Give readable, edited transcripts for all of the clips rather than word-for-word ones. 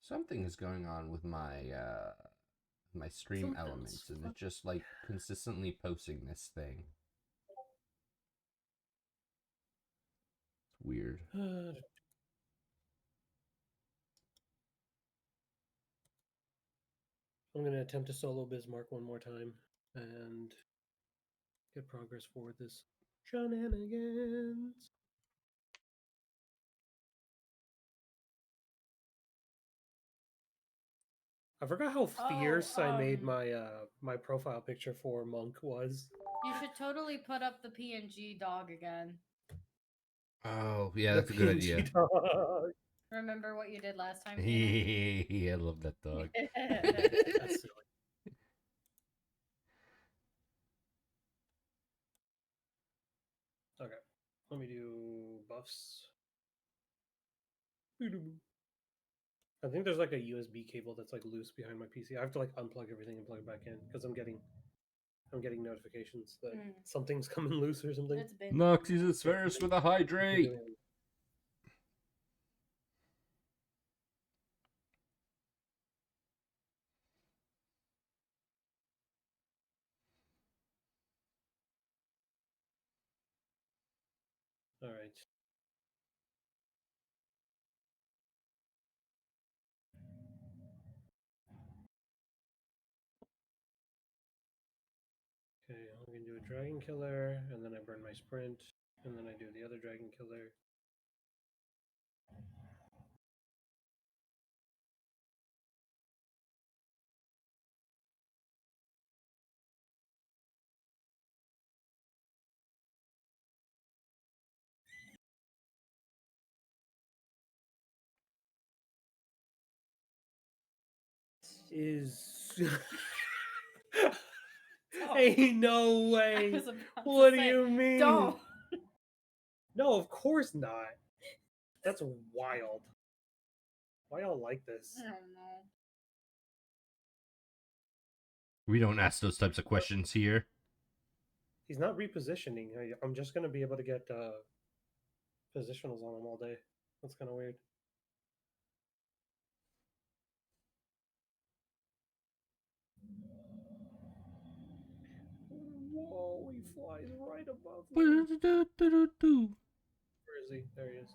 Something is going on with my stream elements, and it's just like consistently posting this thing. It's weird. I'm going to attempt to solo Bismarck one more time and get progress forward this shenanigans. I forgot how fierce I made my my profile picture for Monk was. You should totally put up the PNG dog again. Oh, yeah, that's a good idea. Dog. Remember what you did last time? Yeah, I love that dog. That's silly. Okay, let me do buffs. I think there's like a USB cable that's like loose behind my PC. I have to like unplug everything and plug it back in because I'm getting notifications that something's coming loose or something. Nox uses Ferris with a hydrate. All right. Okay, I'm gonna do a dragon killer, and then I burn my sprint, and then I do the other dragon killer. Is ain't no way. What do you mean? Don't. No, of course not. That's wild. Why y'all like this? I don't know. We don't ask those types of questions here. He's not repositioning. I'm just gonna be able to get positionals on him all day. That's kind of weird. Whoa, he flies right above me. Where is he? There he is.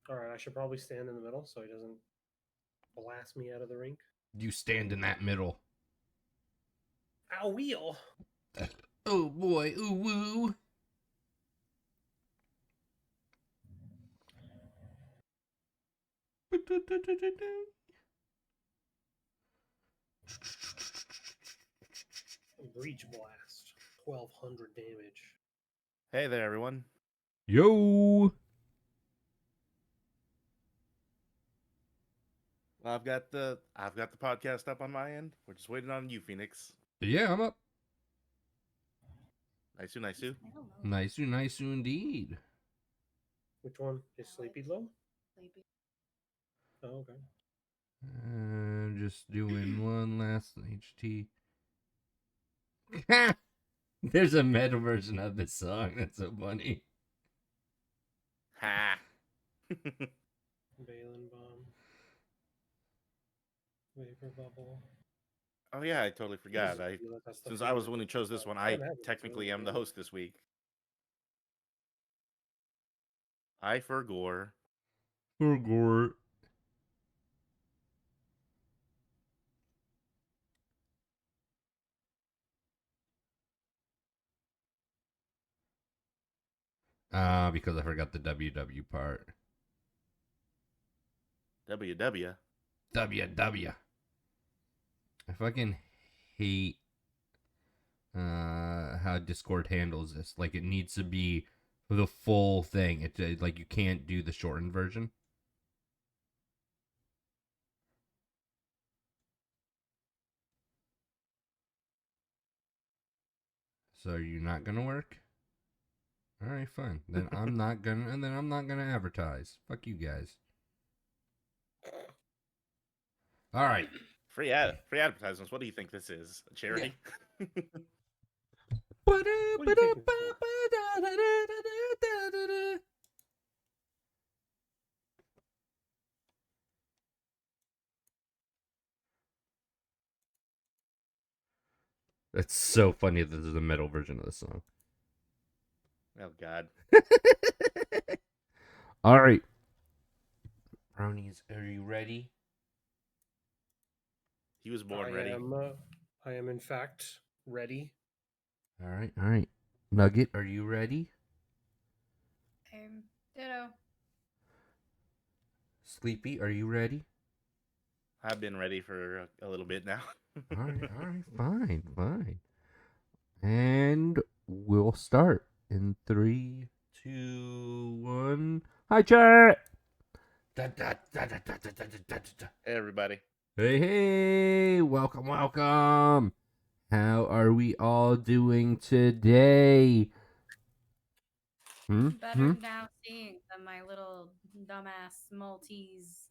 Alright, I should probably stand in the middle so he doesn't blast me out of the rink. You stand in that middle. Ow, wheel! Oh boy, ooh woo. Breach blast. 1200 damage. Hey there, everyone. Yo. Well, I've got the podcast up on my end. We're just waiting on you, Phoenix. Yeah, I'm up. Nice-oo. Nice indeed. Which one? Is Sleepy low? Sleepy. Oh, okay. Just doing one last HT. There's a metal version of this song. That's so funny. Ha! Balin bomb. Vapor bubble. Oh yeah, I totally forgot. Since I was the one who chose this one, I technically am the host this week. I for gore. For gore. Because I forgot the WW part. WW. WW. I fucking hate how Discord handles this. Like, it needs to be the full thing. It's like you can't do the shortened version. So are you not gonna work? All right, fine. Then I'm not gonna advertise. Fuck you guys. All right. Free advertisements. What do you think this is? A charity? Yeah. That's so funny that there's a metal version of the song. Oh God. All right. Brownies, are you ready? He was born ready. I am in fact ready. All right. Nugget, are you ready? Ditto. Sleepy, are you ready? I've been ready for a little bit now. All right, fine. And we'll start in 3, 2, 1. Hi, chat. Hey, everybody. Hey, welcome. How are we all doing today? Better now seeing than my little dumbass Maltese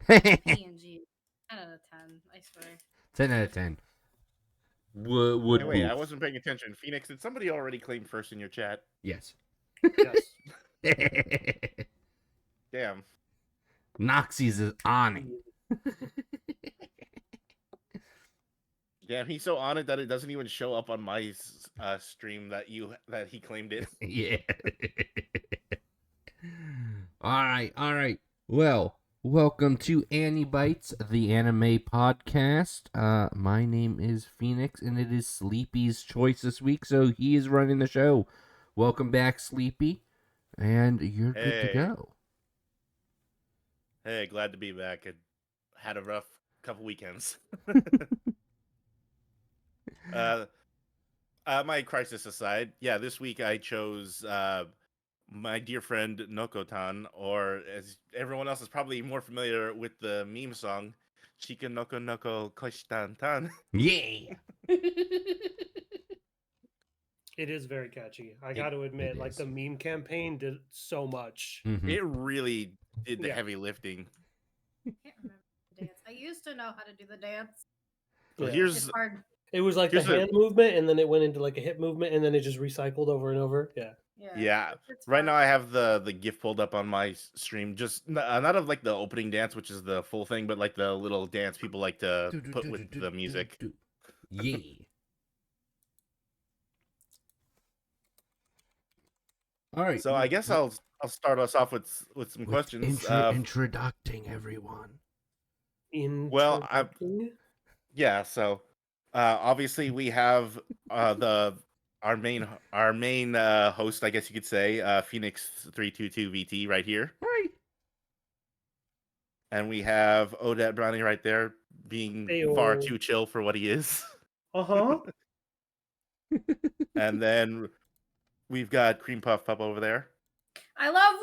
PNG. PNG. 10 out of 10, I swear. 10 out of 10. Wood Hey, wait, I boots. wasn't paying attention. Phoenix, did somebody already claim first in your chat? Yes. Yes. Damn. Noxie's is on it. Damn, he's so on it that it doesn't even show up on my stream that he claimed it. Yeah. All right. Well, welcome to Anibites, the anime podcast. My name is Phoenix, and it is Sleepy's choice this week, so he is running the show. Welcome back, Sleepy, and you're good to go. Hey, glad to be back. I had a rough couple weekends. My crisis aside, yeah, this week I chose my dear friend Nokotan, or as everyone else is probably more familiar with the meme song, Chika Noko Noko Koshtantan. Yeah. It is very catchy. I got to admit, like the meme campaign did so much. Mm-hmm. It really did the heavy lifting. I can't remember the dance. I used to know how to do the dance. Well, It's hard. It was like the hand movement, and then it went into like a hip movement, and then it just recycled over and over. Yeah. Right now I have the GIF pulled up on my stream. Just not of like the opening dance, which is the full thing, but like the little dance people like to put with the music. Yeah. All right. So I guess I'll start us off with some questions. Introducing everyone. Well, yeah. So obviously we have our main host, I guess you could say, Phoenix 322 VT right here. Hi. And we have Odette Brownie right there, being far too chill for what he is. And then we've got Cream Puff Pup over there. I love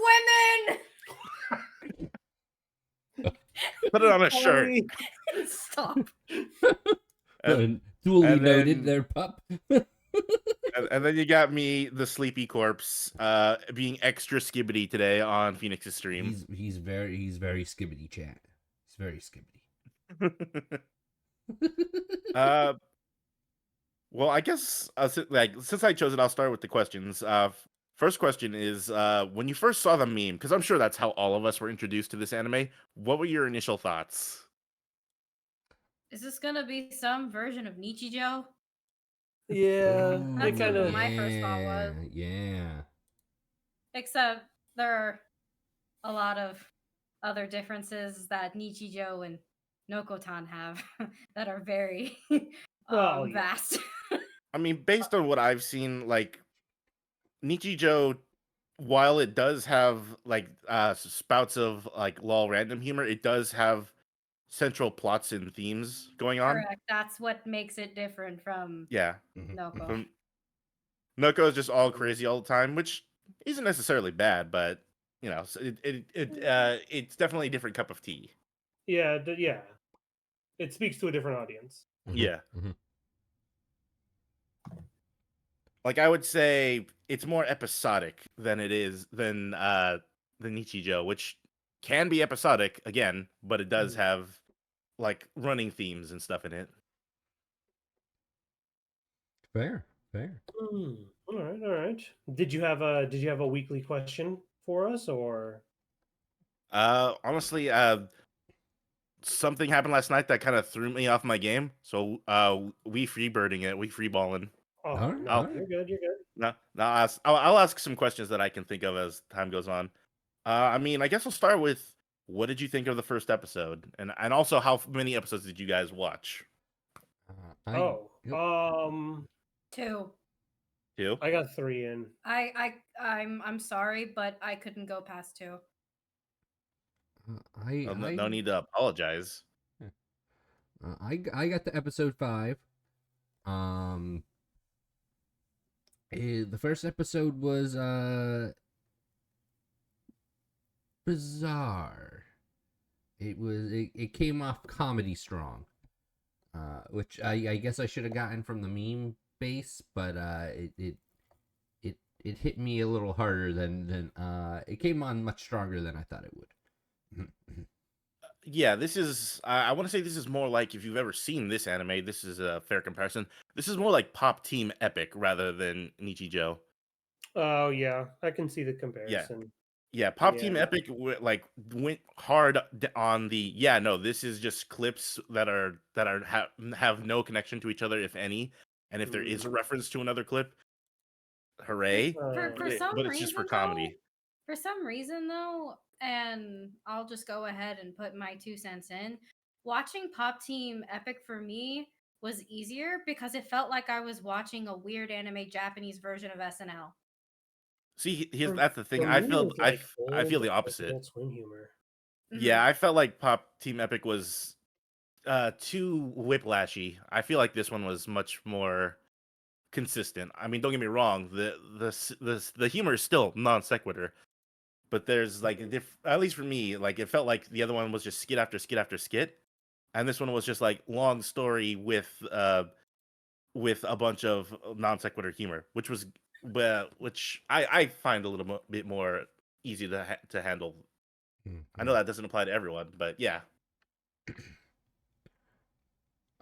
women. Put it on a shirt. Stop. Duly noted there, pup. And then you got me, the sleepy corpse, being extra skibbity today on Phoenix's stream. He's very skibbity, chat. He's very skibbity. Well, I guess since I chose it, I'll start with the questions. First question is, when you first saw the meme, because I'm sure that's how all of us were introduced to this anime, what were your initial thoughts? Is this gonna be some version of Nichijou? Yeah, that's what my first thought was. Yeah. Except there are a lot of other differences that Nichijou and Nokotan have that are very vast. I mean, based on what I've seen, like Nichijou, while it does have like spouts of like lol random humor, it does have central plots and themes going on. Correct. That's what makes it different from Noko. Noko is just all crazy all the time, which isn't necessarily bad, but you know, it's definitely a different cup of tea. Yeah. It speaks to a different audience. Yeah. Like I would say it's more episodic than it is than the Nichijou, which can be episodic again, but it does have like running themes and stuff in it. Fair. All right. Did you have a weekly question for us, or? Honestly, something happened last night that kind of threw me off my game. So we freebirding it, we freeballing. Oh, All right, no, all right. you're good. You're good. No, no, I'll ask some questions that I can think of as time goes on. I mean, I guess I'll start with what did you think of the first episode, and also how many episodes did you guys watch? Oh, Yep. 2. Two. I got 3 in. I'm sorry, but I couldn't go past 2. No need to apologize. I got to episode 5. The first episode was bizarre. It came off comedy strong, which I guess I should have gotten from the meme base, but it hit me a little harder than it came on much stronger than I thought it would. Yeah, this is. I want to say this is more like if you've ever seen this anime. This is a fair comparison. This is more like Pop Team Epic rather than Nichijou. Oh yeah, I can see the Yeah, comparison. yeah. Pop Team Yeah. Epic went hard on the. Yeah, no, this is just clips that have no connection to each other, if any. And if there is a reference to another clip, hooray! For some But it's just reason, for comedy. For some reason, though, and I'll just go ahead and put my 2 cents in. Watching Pop Team Epic for me was easier because it felt like I was watching a weird anime Japanese version of SNL. See, For- that's the thing. for I me, feel it was like I feel old the opposite. Adult Swim humor. Yeah, I felt like Pop Team Epic was too whiplashy. I feel like this one was much more consistent. I mean, don't get me wrong, the humor is still non sequitur, but there's like at least for me, like it felt like the other one was just skit after skit after skit, and this one was just like long story with a bunch of non sequitur humor, which was which I find a little bit more easy to handle. I know that doesn't apply to everyone, but yeah.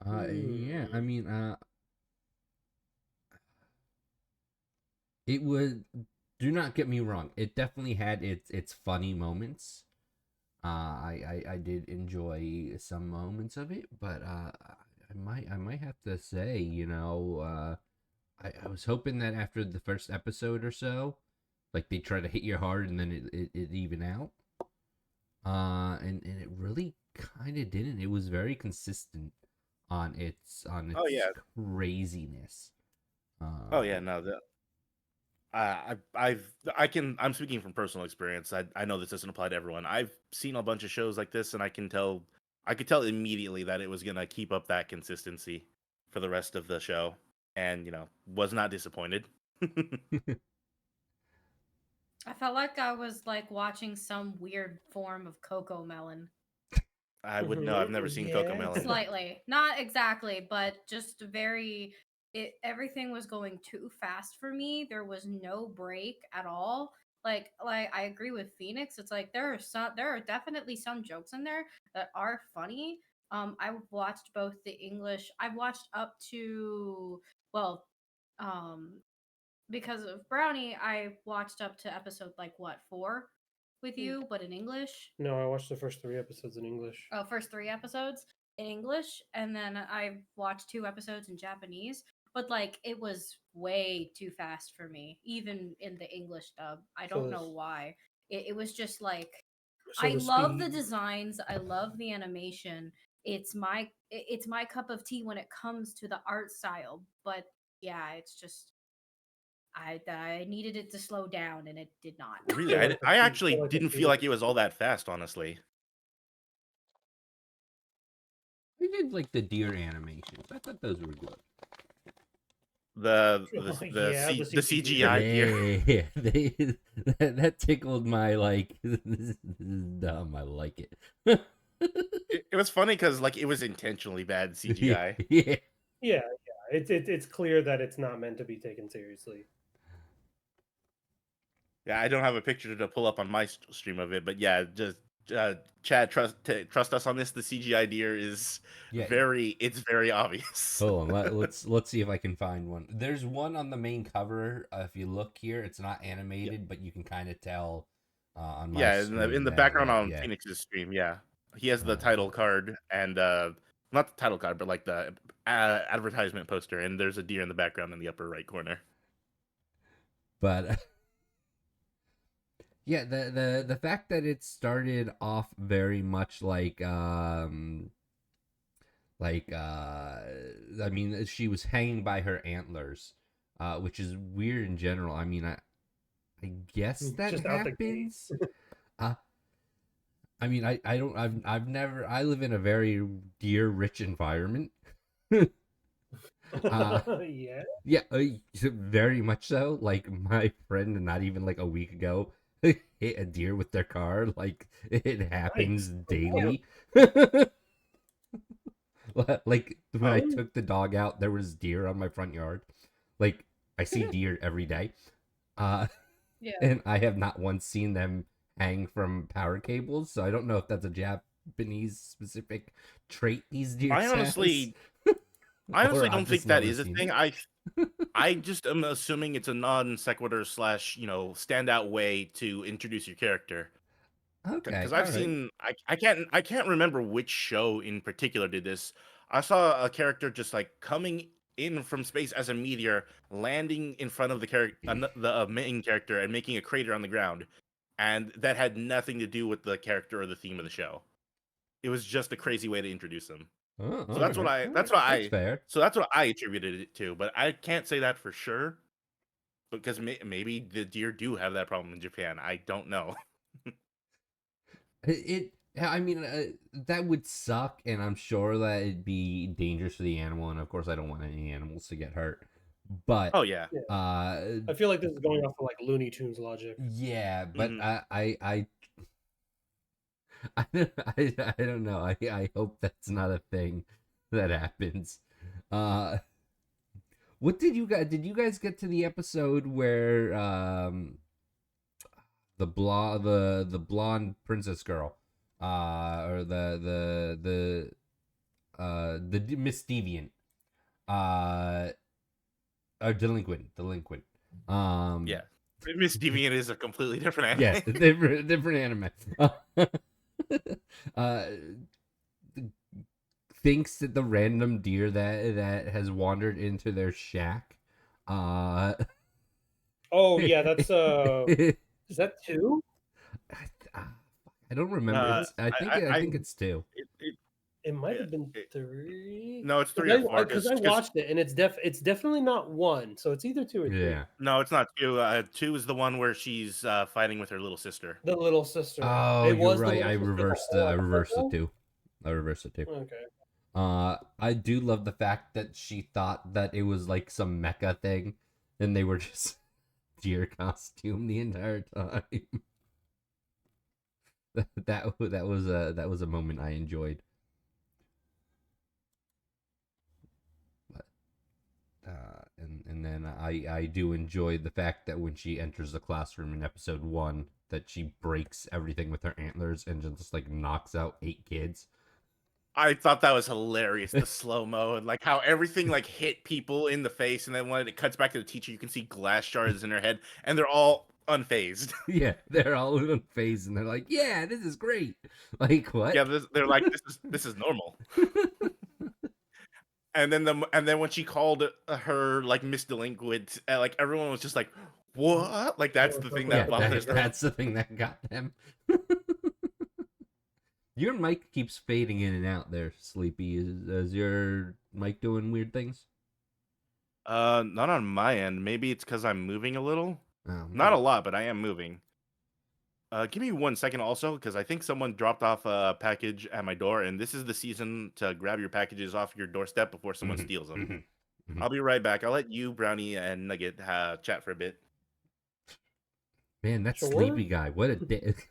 Yeah, I mean, it would. Do not get me wrong. It definitely had its funny moments. I did enjoy some moments of it, but I might have to say, I was hoping that after the first episode or so, like they try to hit you hard and then it even out. And it really kind of didn't. It was very consistent on its Oh yeah. craziness. Oh yeah, no, I'm speaking from personal experience. I know this doesn't apply to everyone. I've seen a bunch of shows like this, and I could tell immediately that it was gonna keep up that consistency for the rest of the show, and was not disappointed. I felt like I was like watching some weird form of Coco Melon. I wouldn't know. I've never seen Coco Melon. Slightly, not exactly, but just very. Everything was going too fast for me. There was no break at all. Like I agree with Phoenix. It's like there are definitely some jokes in there that are funny. I've watched both the English. I've watched up to well, um, because of Brownie, I watched up to episode like what 4 with you, but in English. No, I watched the first 3 episodes in English. Oh, first 3 episodes in English, and then I watched 2 episodes in Japanese. But like it was way too fast for me, even in the English dub. I don't know why. It was just like I love the designs. I love the animation. It's my cup of tea when it comes to the art style. But yeah, it's just I needed it to slow down, and it did not. Really, I actually didn't feel like it was all that fast, honestly. I did like the deer animations. I thought those were good. The CGI deer. Yeah, that tickled my like. This is dumb. I like it. It was funny because like it was intentionally bad CGI. Yeah. It's clear that it's not meant to be taken seriously. Yeah, I don't have a picture to pull up on my stream of it, but yeah, just Chad, trust us on this. The CGI deer is it's very obvious. Hold on, let's see if I can find one. There's one on the main cover. If you look here, it's not animated, but you can kind of tell on my in the background on Phoenix's stream. Yeah. He has the title card and not the title card, but like the advertisement poster, and there's a deer in the background in the upper right corner. But yeah, the fact that it started off very much I mean, she was hanging by her antlers, which is weird in general. I mean, I guess that Just out the gate. happens. I mean, I don't, I've never, I live in a very deer rich environment. Yeah. Yeah, very much so. Like my friend, not even like a week ago, hit a deer with their car. Like it happens Nice. daily. Like when I took the dog out, there was deer on my front yard. Like I see deer every day. Uh, Yeah. and I have not once seen them hang from power cables. So I don't know if that's a Japanese specific trait these deer I has. honestly don't think that is a thing. I just am assuming it's a non sequitur / standout way to introduce your character. Okay, Because I've seen I can't remember which show in particular did this. I saw a character just like coming in from space as a meteor, landing in front of the main character and making a crater on the ground, and that had nothing to do with the character or the theme of the show. It was just a crazy way to introduce them. Oh, So that's alright. that's fair. what I attributed it to, but I can't say that for sure because maybe the deer do have that problem in Japan. I don't know. I mean, that would suck, and I'm sure that it'd be dangerous for the animal, and of course, I don't want any animals to get hurt. But, Oh yeah. I feel like this is going off of like Looney Tunes logic. yeah, but Mhm. I don't know. I hope that's not a thing that happens. Uh, what did you guys get to the episode where the blonde princess girl, or the Miss Deviant, uh, or delinquent. Um, Yeah. Miss Deviant is a completely different yeah, anime. different anime. Uh, thinks that the random deer that has wandered into their shack, uh, Oh yeah, that's is that 2? I don't remember. Uh, It's I think it's two. it, it, It might have been it, 3. no, it's 3 or 4 Because I because watched it and it's definitely not 1, so it's either 2 or 3. Yeah. no, it's not 2. 2 is the one where she's fighting with her little sister. The little sister. Oh, It you're was the right. little I sister the reversed whole I episode, reversed it though? too. I reversed it too. Okay. I do love the fact that she thought that it was like some mecha thing, and they were just deer costume the entire time. that was a moment I enjoyed. But, and then I do enjoy the fact that when she enters the classroom in episode 1, that she breaks everything with her antlers and just like knocks out 8 kids. I thought that was hilarious, the slow-mo and like how everything like hit people in the face, and then when it cuts back to the teacher, you can see glass shards in her head, and they're all unfazed. Yeah, they're all unfazed and they're like, "Yeah, this is great." Like what? Yeah, they're like, this is normal. And then when she called her like Miss Delinquent, like everyone was just like, "What?" Like that's the thing Yeah, that bothers them. that's the thing that got them. Your mic keeps fading in and out there, Sleepy. Is your mic doing weird things? Not on my end. Maybe it's because I'm moving a little. Oh, Not a lot, but I am moving. Give me 1 second also, because I think someone dropped off a package at my door, and this is the season to grab your packages off your doorstep before someone steals them. I'll be right back. I'll let you, Brownie, and Nugget chat for a bit. Man, that Sure. Sleepy guy. What a dick.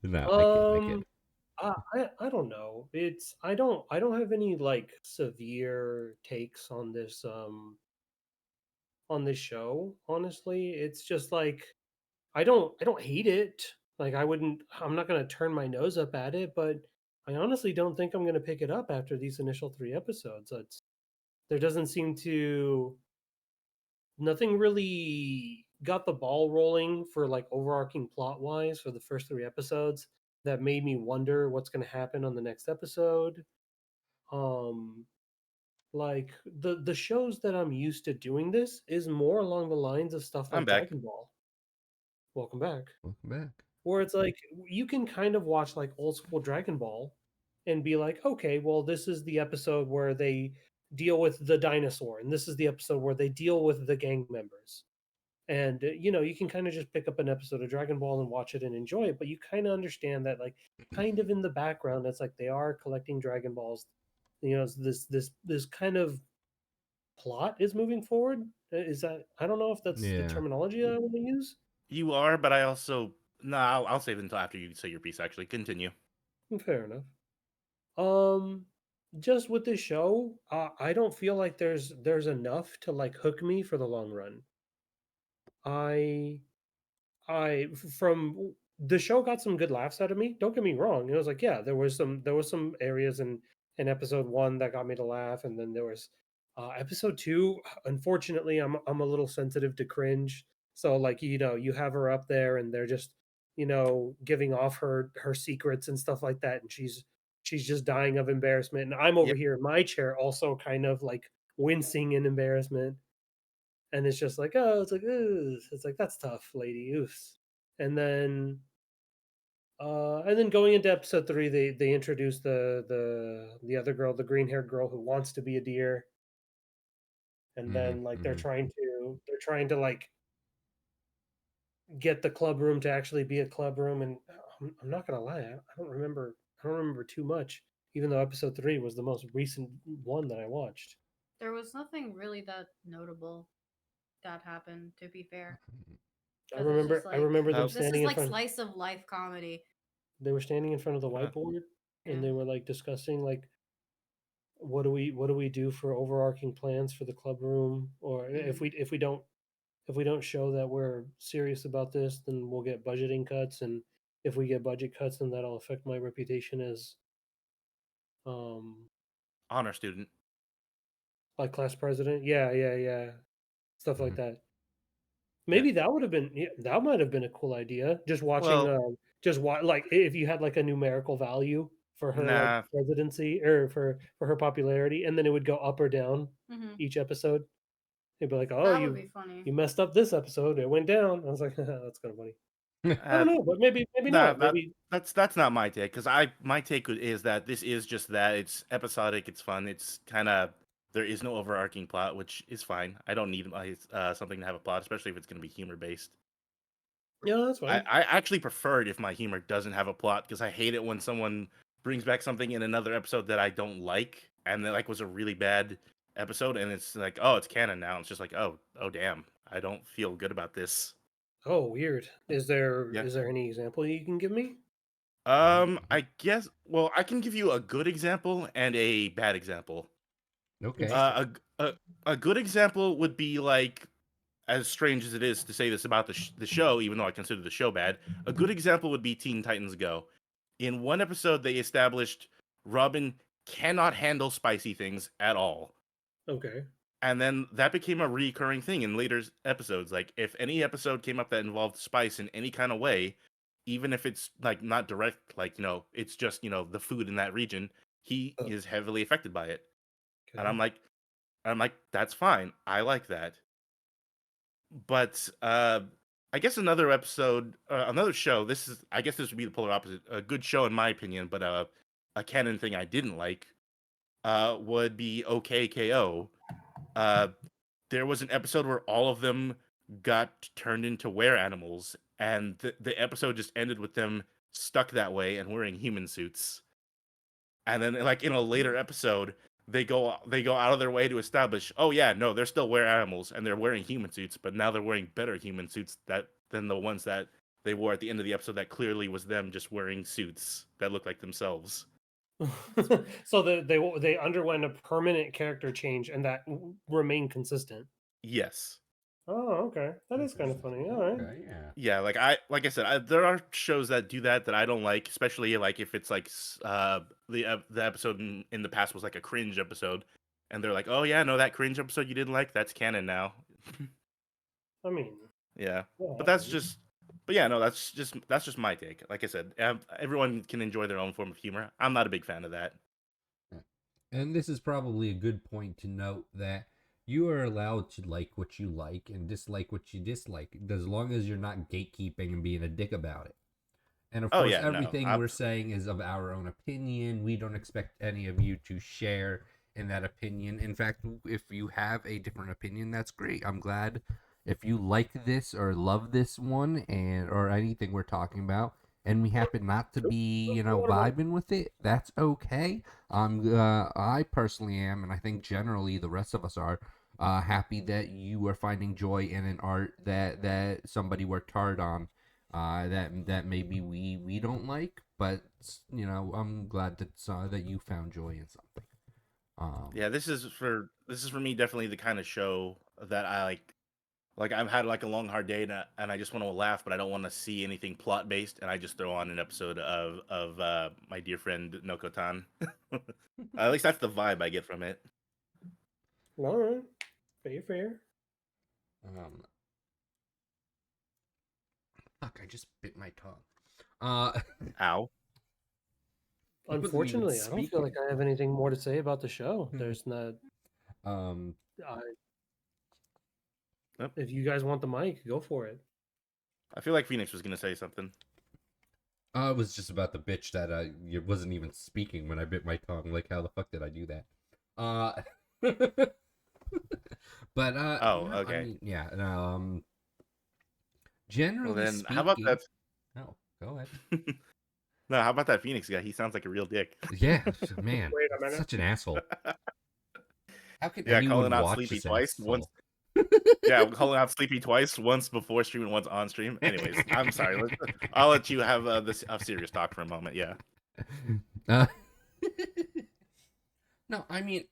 No, I can't. I don't know. I don't have any like severe takes on this show, honestly. It's just like I don't hate it. Like I'm not gonna turn my nose up at it, but I honestly don't think I'm gonna pick it up after these initial 3 episodes. There doesn't seem to nothing really got the ball rolling for like overarching plot wise for the first 3 episodes that made me wonder what's going to happen on the next episode. Um, like the shows that I'm used to doing this is more along the lines of stuff I'm like back. Dragon Ball. Welcome back. Welcome back. Where it's like you can kind of watch like old school Dragon Ball and be like, okay, well, this is the episode where they deal with the dinosaur, and this is the episode where they deal with the gang members. And you can kind of just pick up an episode of Dragon Ball and watch it and enjoy it, but you kind of understand that, like, kind of in the background, it's like they are collecting Dragon Balls. This kind of plot is moving forward. Is that, I don't know if that's the Yeah. terminology that I want to use. You are, but I also no. I'll save it until after you say your piece. Actually, continue. Fair enough. Um, just with this show, I don't feel like there's enough to like hook me for the long run. I from the show got some good laughs out of me. Don't get me wrong. It was like, yeah, there was some areas in episode 1 that got me to laugh, and then there was episode 2. Unfortunately, I'm a little sensitive to cringe. So like, you have her up there and they're just, giving off her secrets and stuff like that, and she's just dying of embarrassment. And I'm over Yep. here in my chair also kind of like wincing in embarrassment. And it's just like, oh, it's like, ugh. It's like, that's tough, lady. Oof. And then going into episode 3, they introduce the other girl, the green haired girl who wants to be a deer. And then like they're trying to like get the club room to actually be a club room. And I'm not gonna lie, I don't remember too much, even though episode 3 was the most recent one that I watched. There was nothing really that notable that happened, to be fair. I 'Cause it's remember just I like remember them Uh, this is standing in like front. slice of life comedy. They were standing in front of the uh, whiteboard and Yeah. they were like discussing like, what do we do for overarching plans for the club room, or if we don't show that we're serious about this, then we'll get budgeting cuts, and if we get budget cuts, then that'll affect my reputation as um honor student. like class president. Yeah, stuff like Mhm. that. Yeah. Maybe that would have been, yeah, that might have been a cool idea. Just watching, Well, like if you had like a numerical value for her like nah. presidency, or for her popularity, and then it would go up or down Hmm. each episode. They'd be like, "Oh, That would you be funny. you messed up this episode. It went down." I was like, "That's kind of funny." I Uh, don't know, but maybe nah. not. Maybe. That's not my take. Because my take is that this is just that. It's episodic. It's fun. It's kind of there is no overarching plot, which is fine. I don't need something to have a plot, especially if it's going to be humor based. Yeah, that's fine. I actually prefer it if my humor doesn't have a plot because I hate it when someone brings back something in another episode that I don't like and that like was a really bad episode and it's like, oh, it's canon now. It's just like, oh damn. I don't feel good about this. Oh, weird. Is there Yeah. is there any example you can give me? I guess well, I can give you a good example and a bad example. Okay. Interesting. A good example would be like as strange as it is to say this about the show, even though I consider the show bad, a good example would be Teen Titans Go. In one episode, they established Robin cannot handle spicy things at all. Okay. And then that became a recurring thing in later episodes. Like, if any episode came up that involved spice in any kind of way, even if it's like not direct, like, it's just, the food in that region, he Oh, is heavily affected by it. And okay. I'm like, that's fine. I like that. But I guess another show. I guess this would be the polar opposite. A good show in my opinion, but a canon thing I didn't like would be OKKO. Uh, there was an episode where all of them got turned into were animals, and the episode just ended with them stuck that way and wearing human suits. And then, like in a later episode, they go out of their way to establish, oh yeah, no, they're still were animals and they're wearing human suits, but now they're wearing better human suits than the ones that they wore at the end of the episode that clearly was them just wearing suits that look like themselves. So they underwent a permanent character change, and that remained consistent. Yes. Oh, okay. That is kind of funny. All right. Okay, yeah. Yeah, like I said, there are shows that do that I don't like, especially like if it's like the episode in the past was like a cringe episode, and they're like, oh yeah, no, that cringe episode you didn't like, that's canon now. I mean, Yeah, Well, but that's just, but yeah, no, that's just my take. Like I said, everyone can enjoy their own form of humor. I'm not a big fan of that. And this is probably a good point to note that you are allowed to like what you like and dislike what you dislike, as long as you're not gatekeeping and being a dick about it. And of Oh course, yeah, no, everything we're saying is of our own opinion. We don't expect any of you to share in that opinion. In fact, if you have a different opinion, that's great. I'm glad if you like this or love this one and or anything we're talking about, and we happen not to be, vibing with it, that's okay. I personally am, and I think generally the rest of us are, happy that you are finding joy in an art that somebody worked hard on, that maybe we don't like, but I'm glad that you found joy in something. yeah, this is for me definitely the kind of show that I like. Like I've had like a long hard day and I just want to laugh, but I don't want to see anything plot based, and I just throw on an episode of my dear friend Nokotan. At least that's the vibe I get from it. all right, fair. um Fuck, I just bit my tongue. uh Ow. I wasn't even Unfortunately, I don't feel speaking. like I have anything more to say about the show. Hmm. There's not. um I, Yep. if you guys want the mic, go for it. I feel like Phoenix was gonna say something. I was just about the bitch that it wasn't even speaking when I bit my tongue. Like, how the fuck did I do that? But Oh, okay. yeah. Well Generally then, how about speaking. that? Oh, go ahead. No, how about that Phoenix guy? He sounds like a real dick. Yeah, man, Wait a minute. such an asshole. How can Yeah, anyone calling out watch Sleepy this twice. Once, asshole? yeah, calling out Sleepy twice. Once before stream and once on stream. Anyways, I'm sorry. I'll let you have this serious talk for a moment. Yeah. Uh, no, I mean,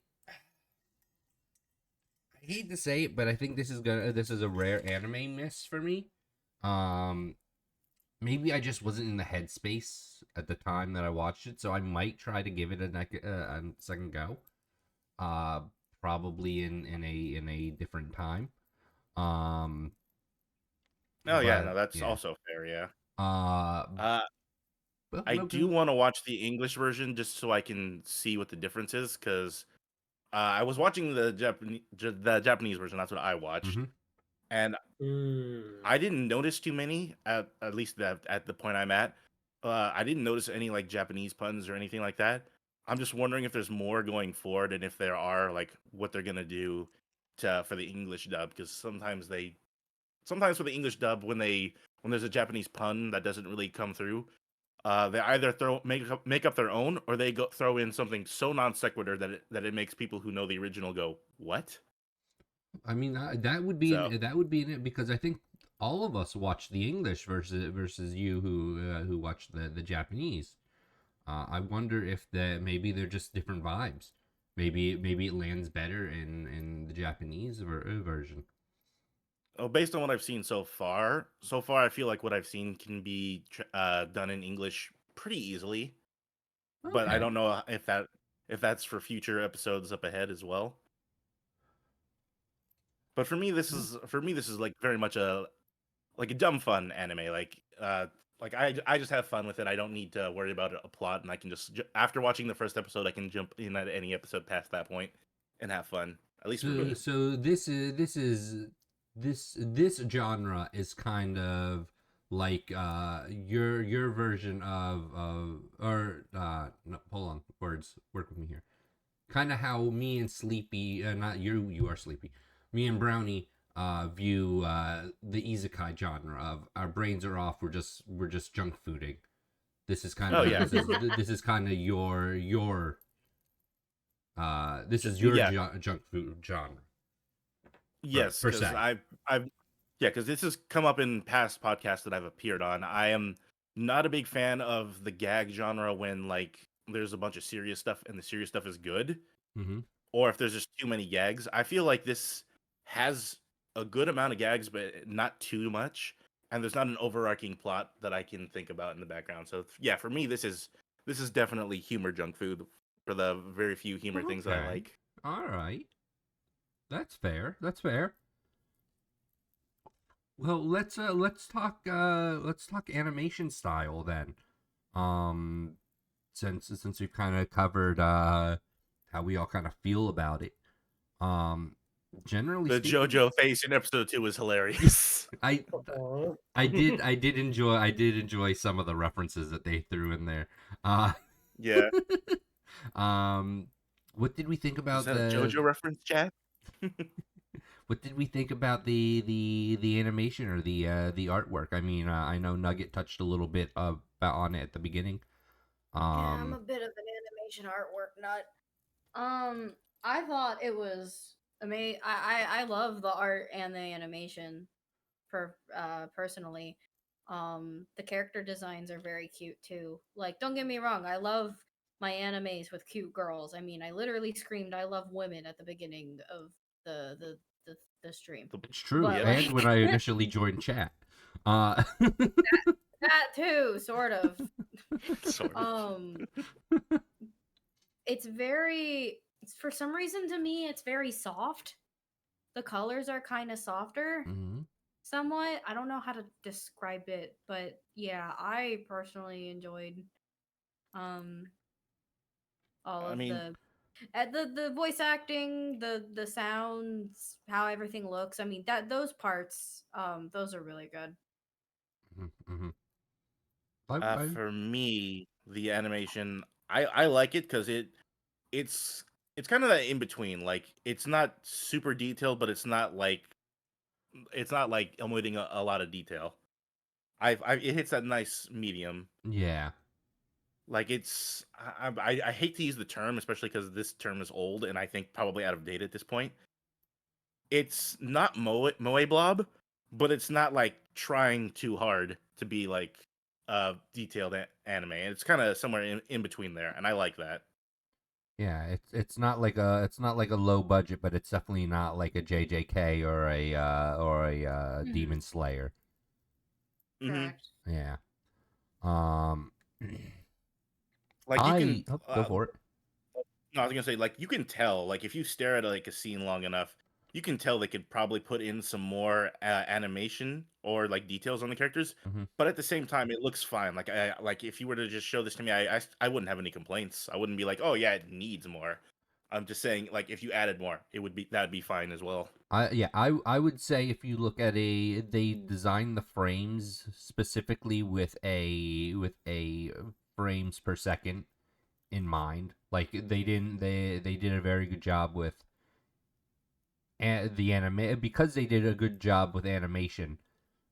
I hate to say it, but I think this is a rare anime miss for me. Um, Maybe I just wasn't in the headspace at the time that I watched it, so I might try to give it a second go. Uh, Probably in a different time. Um, Oh yeah, no, but that's yeah. also fair. Yeah. Uh, Uh, I well, do want to watch the English version just so I can see what the difference is, because I was watching the Japanese version. That's what I watched, mm-hmm. and Mm. I didn't notice too many at least at the point I'm at. I didn't notice any like Japanese puns or anything like that. I'm just wondering if there's more going forward, and if there are, like what they're gonna do to for the English dub, because sometimes for the English dub when there's a Japanese pun that doesn't really come through, they either make up their own, or they throw in something so non sequitur that it makes people who know the original go what. I mean, So that would be in it, because I think all of us watch the English versus you who watch the Japanese. I wonder if maybe they're just different vibes. Maybe it lands better in the Japanese version. based on what I've seen so far I feel like what I've seen can be done in English pretty easily. But I Okay. don't know if that's for future episodes up ahead as well. But for me this is like very much a dumb fun anime. Like I just have fun with it. I don't need to worry about a plot, and I can just after watching the first episode, I can jump in at any episode past that point and have fun. At least for me. So this genre is kind of like your version of or no, hold on, words work with me here. Kind of how me and Sleepy, not you are Sleepy, me and Brownie view the isekai genre of our brains are off, we're just junk fooding. This is kind Oh of yeah, this is kind of this is your yeah. junk food genre Yes, per because se. I've yeah, because this has come up in past podcasts that I've appeared on. I am not a big fan of the gag genre when like there's a bunch of serious stuff and the serious stuff is good, Mm-hmm. or if there's just too many gags. I feel like this has a good amount of gags, but not too much, and there's not an overarching plot that I can think about in the background. So yeah, for me, this is definitely humor junk food for the very few humor things that I Okay. like. All right. That's fair. That's fair. Well, let's talk animation style then. Um, since we've kind of covered how we all kind of feel about it. Um, generally The speaking, JoJo face in episode 2 was hilarious. I Aw. I did enjoy some of the references that they threw in there. Uh, Yeah. um, what did we think Is about that a JoJo reference, Chad? what did we think about the animation or the artwork? I mean, I know Nugget touched a little bit about on it at the beginning. Yeah, I'm a Um, bit of an animation artwork nut. I thought it was amazing. I love the art and the animation personally. The character designs are very cute too. Like, don't get me wrong, I love my animes with cute girls. I mean, I literally screamed "I love women" at the beginning of the the the stream. it's true, But Yep. and like when I initially joined chat, uh, that too, sort of. Sort of. Um, it's very for some reason to me it's very soft. The colors are kind of softer mhm. somewhat. I don't know how to describe it, but yeah, I personally enjoyed um all I of mean, the voice acting, the sounds, how everything looks. I mean, that those parts those are really good. Mhm, mhm. I for me, the animation, I like it because it's it's kind of that in between. Like, it's not super detailed, but it's not like omitting a lot of detail. It hits that nice medium. yeah. Like, I hate to use the term, especially because this term is old and I think probably out of date at this point. It's not moe blob, but it's not like trying too hard to be like detailed anime. It's kind of somewhere in between there, and I like that. Yeah, it's not like a low budget, but it's definitely not like a JJK or a Hmm. Demon Slayer. Hmm. Correct. Yeah. Um, Like, you can I go for it. no, I was gonna say, like, you can tell, like, if you stare at like a scene long enough, you can tell they could probably put in some more animation or like details on the characters. Hmm. But at the same time, it looks fine. Like, if you were to just show this to me, I wouldn't have any complaints. I wouldn't be like, oh yeah, it needs more. I'm just saying, like, if you added more, that'd be fine as well. I would say if you look at they designed the frames specifically with a frames per second in mind. Like they did a very good job with the anime because they did a good job with animation.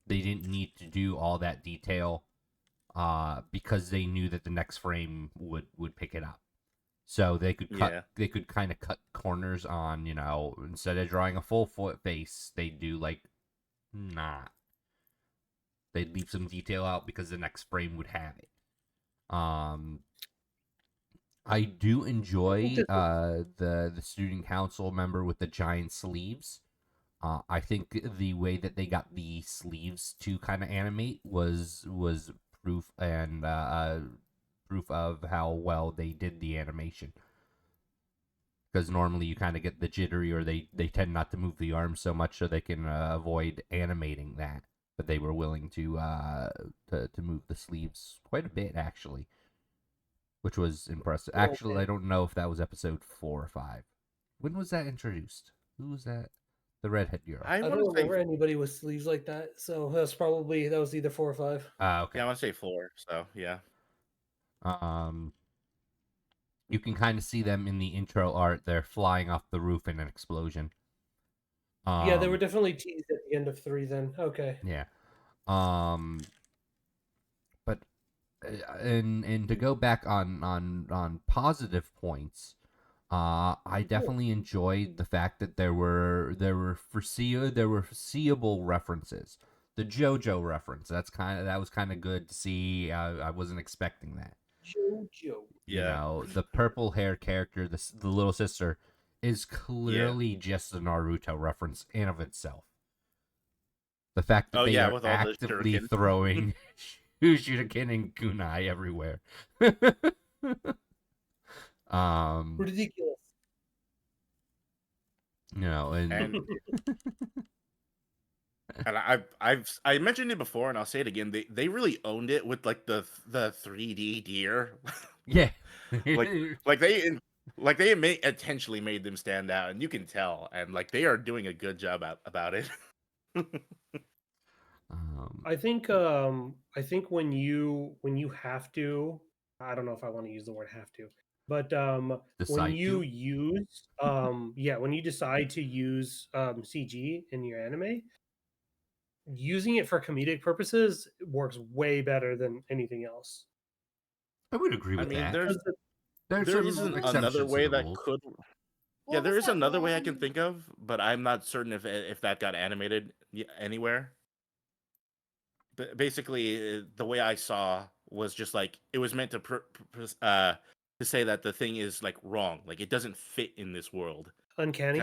They didn't need to do all that detail because they knew that the next frame would pick it up. So Yeah, they could kind of cut corners on, you know, instead of drawing a full foot face, they do like nah. They'd leave some detail out because the next frame would have it. Um I do I think enjoy this is the student council member with the giant sleeves. I think the way that they got the sleeves to kind of animate was proof and proof of how well they did the animation. Because normally you kind of get the jittery, or they tend not to move the arms so much, so they can avoid animating that. But they were willing to move the sleeves quite a bit actually, which was impressive. Actually, I okay. don't know if that was episode 4 or 5. When was that introduced? Who was that? The redhead girl. I I want don't to say remember anybody with sleeves like that, so that was either 4 or 5. Ah, yeah, okay. I want to say 4. So yeah, Um, you can kind of see them in the intro art. They're flying off the roof in an explosion. Yeah, they were Um, definitely teased at the end of 3. Then okay. yeah. Um, but and to go back on positive points, I Cool. definitely enjoyed the fact that there were foreseeable references. The JoJo reference, that was kind of good to see. I wasn't expecting that. JoJo. You yeah, know, the purple hair character, the little sister, is yeah. clearly just a Naruto reference in of itself. The fact that Oh they yeah, are with all the actively shuriken. throwing shuriken and kunai everywhere. um, Ridiculous. you know, and And And I mentioned it before, and I'll say it again. They really owned it with like the 3D deer, Yeah. like like they like they intentionally made them stand out, and you can tell, and like they are doing a good job about it. um, I think when you have to, I don't know if I want to use the word have to, but when decide you to. use yeah, when you decide to use CG in your anime, using it for comedic purposes works way better than anything else. I would agree I with mean, that. Because There's there some isn't was another exceptions to way the that rules. could. Yeah, What there was is that another way I can one? think of, but I'm not certain if that got animated anywhere. But basically, the way I saw was just like it was meant to to say that the thing is like wrong, like it doesn't fit in this world. uncanny,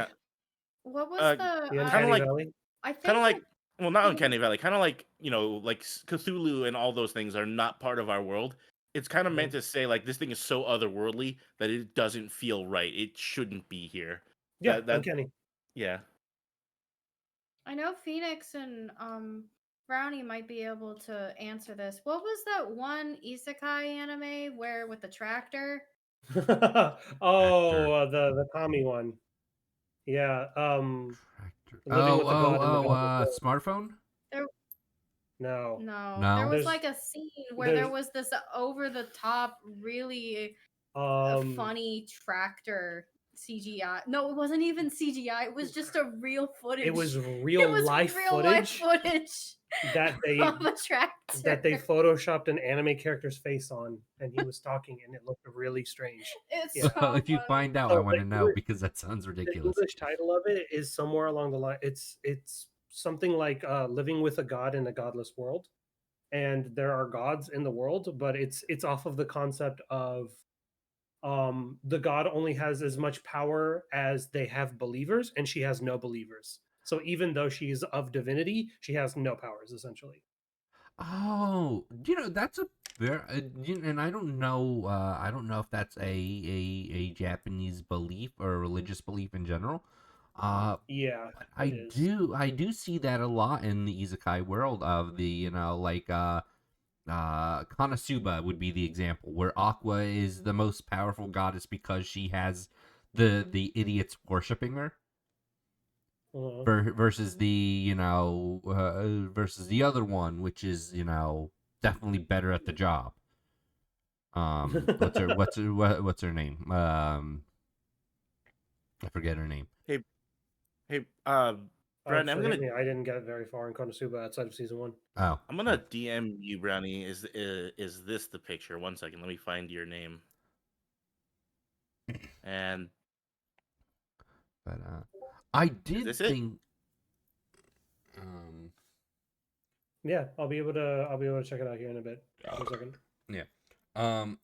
What was Uh, the? the kind of uncanny like valley. I kind of think like well, not it. Uncanny Valley, kind of like like Cthulhu and all those things are not part of our world. It's kind of meant Mhm. to say like this thing is so otherworldly that it doesn't feel right. It shouldn't be here. Yeah, That uncanny. yeah. I know Phoenix and Brownie might be able to answer this. What was that one isekai anime where with the tractor? Oh, Actor. the Tommy one. Yeah, Tractor. living with the god in the godless world. Smartphone? There, No, no, there No. was there's like a scene where there there's was this over the top, really um funny tractor CGI. No, it wasn't even CGI. It was just a real it footage. was It real was life real life footage footage that they of a tractor. photoshopped an anime character's face on, and he was talking, and it looked really strange. It's Yeah. so If you funny. find out, I So want to know because that sounds ridiculous. English title of it is somewhere along the line. It's something like living with a god in a godless world, and there are gods in the world, but it's off of the concept of the god only has as much power as they have believers, and she has no believers. So even though she's of divinity, she has no powers essentially. Oh, that's a very, and I don't know. I don't know if that's a Japanese belief or a religious belief in general. Yeah, But it is. I do see that a lot in the isekai world of the like Konosuba would be the example where Aqua is the most powerful goddess because she has the idiots worshiping her Uh, versus the versus the other one, which is definitely better at the job. What's her name? I forget her name. Hey hey Brandon, forgive me, I didn't get very far in Konosuba outside of season one. Oh, I'm gonna DM you, Brownie. Is this the picture? One second, let me find your name. And but I is did this it? think. Um, Yeah, I'll be able to check it out here in a bit. One second. yeah.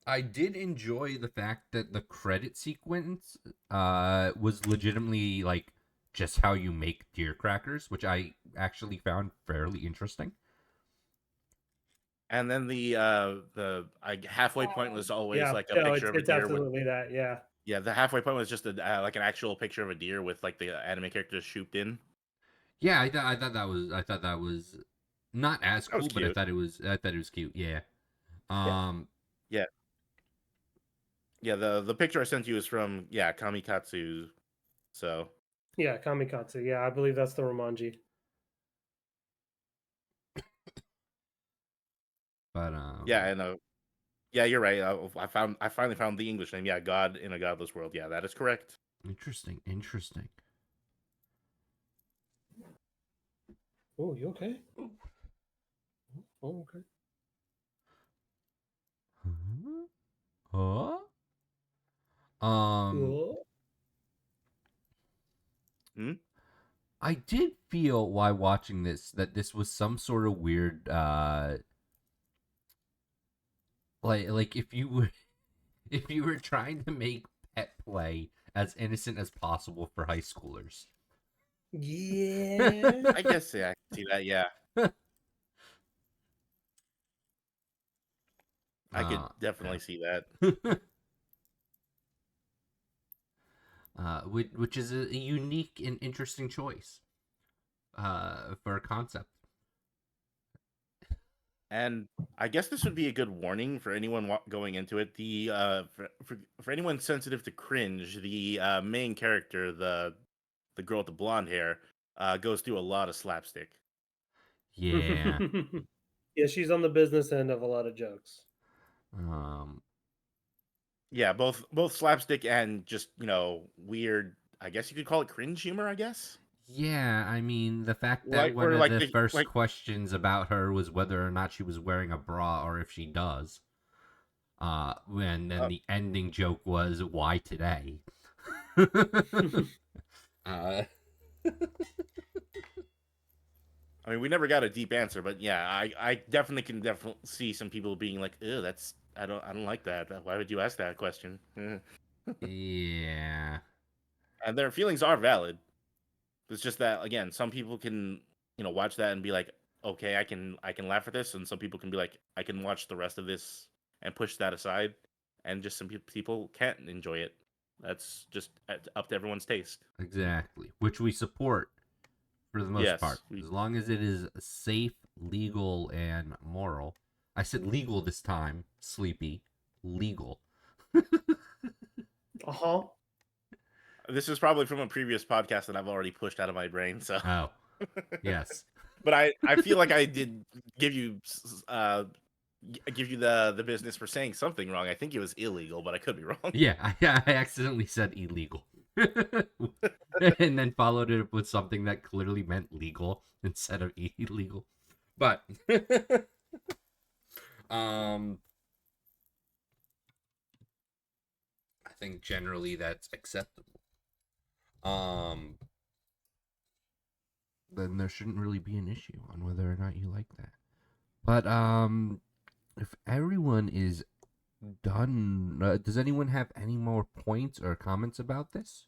I did enjoy the fact that the credit sequence was legitimately like just how you make deer crackers, which I actually found fairly interesting. And then the halfway point was always Yeah, like a no, picture of a it's deer with absolutely that. Yeah, yeah. The halfway point was just a like an actual picture of a deer with like the anime characters shooped in. Yeah, I thought that was not as That was cool, but cute. I thought it was cute. Yeah. yeah, Yeah, yeah. The picture I sent you is from Kamikatsu. So yeah. Kamikatsu. Yeah, I believe that's the Romanji. But yeah, I know. Yeah, you're right. I finally found the English name. Yeah, God in a Godless World. Yeah, that is correct. interesting, interesting. Oh, you okay? Oh, okay. Huh? Um, Cool. Hmm? I did feel while watching this that this was some sort of weird, like if you were if you were trying to make pet play as innocent as possible for high schoolers. Yeah. I guess I can see that. Yeah, I could Yeah. definitely see that. Which is a unique and interesting choice. for a concept. And I guess this would be a good warning for anyone going into it. The for anyone sensitive to cringe, the main character, the girl with the blonde hair, goes through a lot of slapstick. Yeah. Yeah, she's on the business end of a lot of jokes. Yeah, both slapstick and just weird. I guess you could call it cringe humor. I guess. Yeah, I mean, the fact that one Or of like the the first questions about her was whether or not she was wearing a bra or if she does. When then the ending joke was, why today? uh, I mean, we never got a deep answer, but yeah, I definitely see some people being like, "Ew, that's I don't like that. Why would you ask that question?" yeah. And their feelings are valid. It's just that again, some people can watch that and be like, "Okay, I can laugh at this," and some people can be like, "I can watch the rest of this and push that aside," and just some people can't enjoy it. That's just up to everyone's taste. Exactly. Which we support for the most part. Yes, As long as it is safe, legal, and moral. I said legal this time, Sleepy. Legal. Uh-huh. this is probably from a previous podcast that I've already pushed out of my brain. So, Oh, yes. but I feel like I did give you give you the business for saying something wrong. I think it was illegal, but I could be wrong. Yeah, I accidentally said illegal. And then followed it up with something that clearly meant legal instead of illegal. But I think generally that's acceptable. Then there shouldn't really be an issue on whether or not you like that. But if everyone is done, does anyone have any more points or comments about this?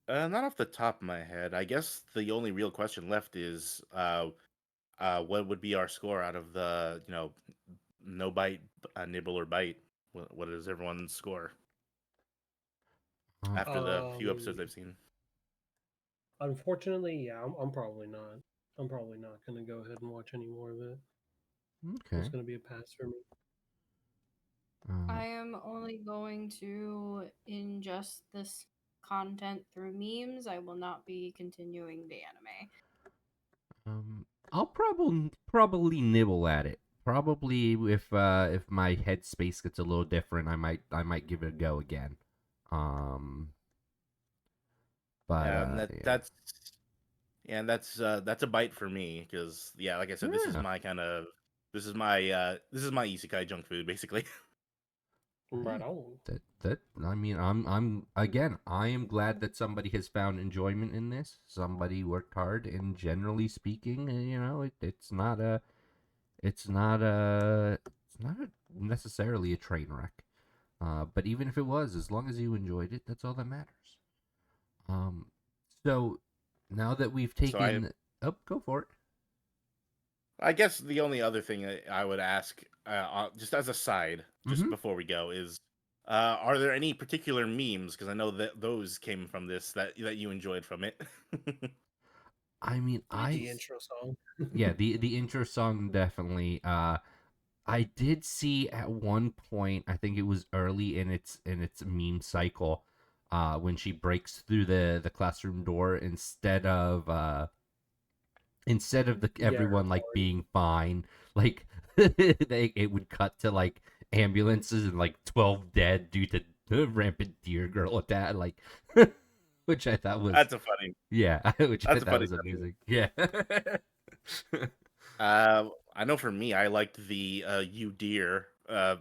Not off the top of my head. I guess the only real question left is what would be our score out of the no bite, nibble or bite? What is everyone's score after the few episodes I've seen? Unfortunately, yeah, I'm probably not. I'm probably not going to go ahead and watch any more of it. Okay. It's going to be a pass for me. I am only going to ingest this content through memes. I will not be continuing the anime. I'll probably nibble at it. Probably if my headspace gets a little different, I might give it a go again. But Yeah, yeah. that's a bite for me because like I said, this is Yeah. my kind of this is my isekai junk food basically. Right on. That I mean, I'm again, I am glad that somebody has found enjoyment in this. Somebody worked hard, and generally speaking, it's not necessarily a train wreck. But even if it was, as long as you enjoyed it, that's all that matters. So now that we've So taken, oh, go for it. I guess the only other thing I would ask, just as a side, just Mhm. before we go, is are there any particular memes? Because I know that those came from this that you enjoyed from it. I mean, The intro song. yeah, the intro song definitely. I did see at one point, I think it was early in its meme cycle, when she breaks through the classroom door instead of the everyone like being fine, like it would cut to like ambulances and like 12 dead due to the rampant deer girl attack, like which I thought was That's a funny. which I That's a thought funny was thing. amusing. Yeah. I know for me, I liked the "You Dear"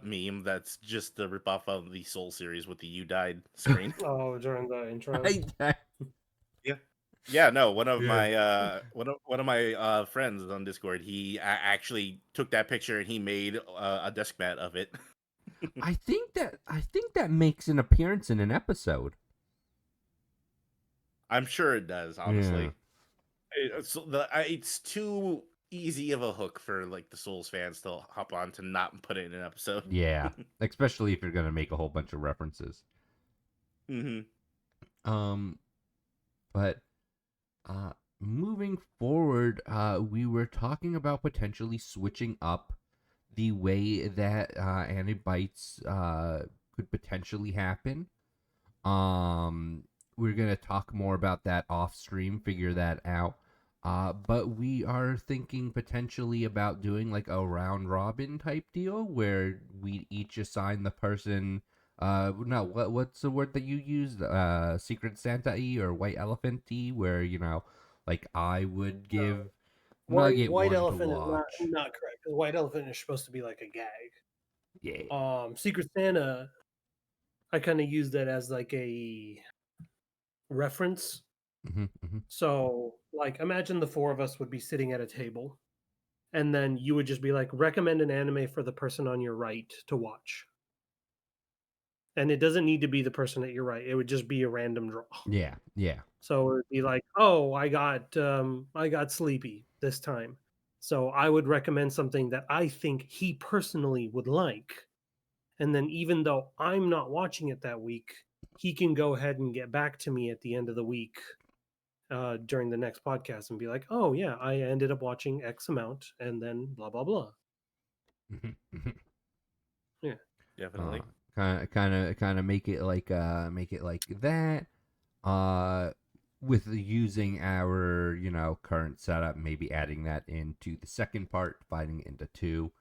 meme. That's just the ripoff of the Soul series with the "You Died" screen. Oh, during the intro. I Yeah. Yeah, no. One of Yeah. my one of my friends on Discord, he actually took that picture and he made a desk mat of it. I think that makes an appearance in an episode. I'm sure it does, Yeah. honestly. It's too easy of a hook for like the Souls fans to hop on to not put it in an episode. Yeah. Especially if you're gonna make a whole bunch of references. hmm But moving forward, we were talking about potentially switching up the way that Anibites could potentially happen. We're gonna talk more about that off stream, figure that out. But we are thinking potentially about doing like a round robin type deal where we each assign the person. No, what's the word that you used? Secret Santa y or White Elephant y, where like I would give Nugget White one to elephant is watch. not correct. The white elephant is supposed to be like a gag. Yeah. Secret Santa, I kind of use that as like a reference. Mm-hmm. So, like, imagine the four of us would be sitting at a table, and then you would just be like, recommend an anime for the person on your right to watch. And it doesn't need to be the person at your right; it would just be a random draw. Yeah. Yeah. So it would be like, oh, I got Sleepy this time, so I would recommend something that I think he personally would like, and then even though I'm not watching it that week, he can go ahead and get back to me at the end of the week during the next podcast and be like, oh yeah, I ended up watching X amount, and then blah blah blah. Mm-hmm. Yeah, Definitely. Kind of make it like that. Uh, with using our current setup, maybe adding that into the second part, dividing it into two.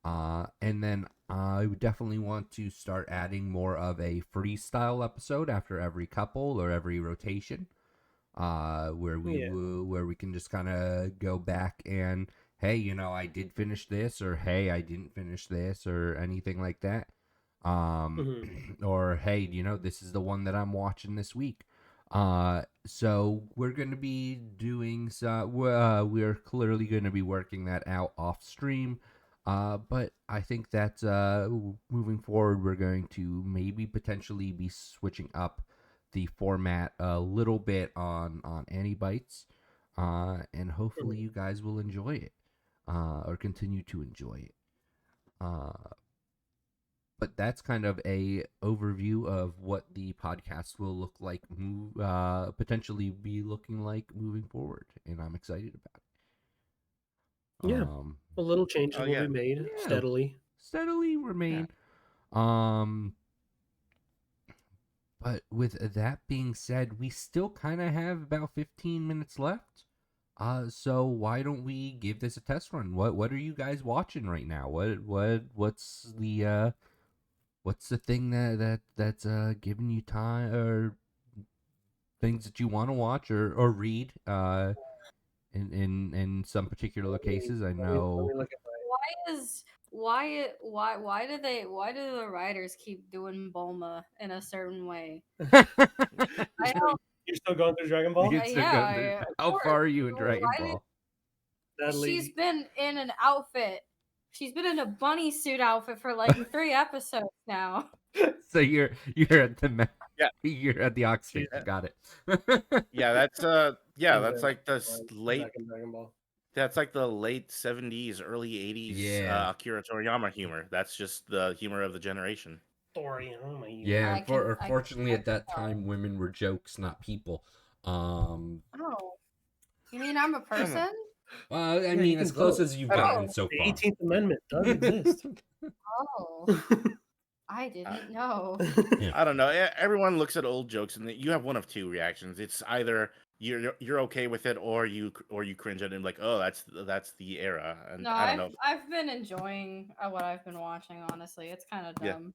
And then I would definitely want to start adding more of a freestyle episode after every couple or every rotation. Where yeah. where we can just kind of go back and hey, I did finish this, or hey, I didn't finish this, or anything like that. Or hey, this is the one that I'm watching this week. So we're gonna be doing we're clearly gonna be working that out off stream. But I think that moving forward, we're going to maybe potentially be switching up the format a little bit on Anibites, and hopefully you guys will enjoy it, or continue to enjoy it. But that's kind of a overview of what the podcast will look like, potentially be looking like moving forward, and I'm excited about it. Yeah. A little changes Oh will yeah. be made steadily. Steadily remain. Um, but with that being said, we still kind of have about 15 minutes left. So why don't we give this a test run? What are you guys watching right now? What's the thing that's giving you time, or things that you want to watch or read in some particular cases? I know. Let me look at Why do the writers keep doing Bulma in a certain way? my. I don't. You're still going through Dragon Ball? It's still going through- of How course. far are you in Why Dragon did- Ball? That She's lady. been in an outfit. She's been in a bunny suit outfit for like 3 episodes now. So you're at the Yeah. you're at the Oxford. Yeah. Got it. Yeah, that's She's like the back in Dragon Ball. that's like the late 70s, early 80s Yeah. Akira Toriyama humor. That's just the humor of the generation. Toriyama. Yeah, I can- unfortunately, I at that can time, women were jokes, not people. Oh, you mean I'm a person? I Yeah, you mean, can as close vote. as you've I don't gotten know. so The far. 18th Amendment does exist. Oh, I didn't know. Yeah. I don't know. Everyone looks at old jokes, and you have one of two reactions. It's either you're okay with it, or you cringe at it and like, oh, that's the era. And No, I don't know. I've been enjoying what I've been watching. Honestly, it's kind of Yeah. dumb.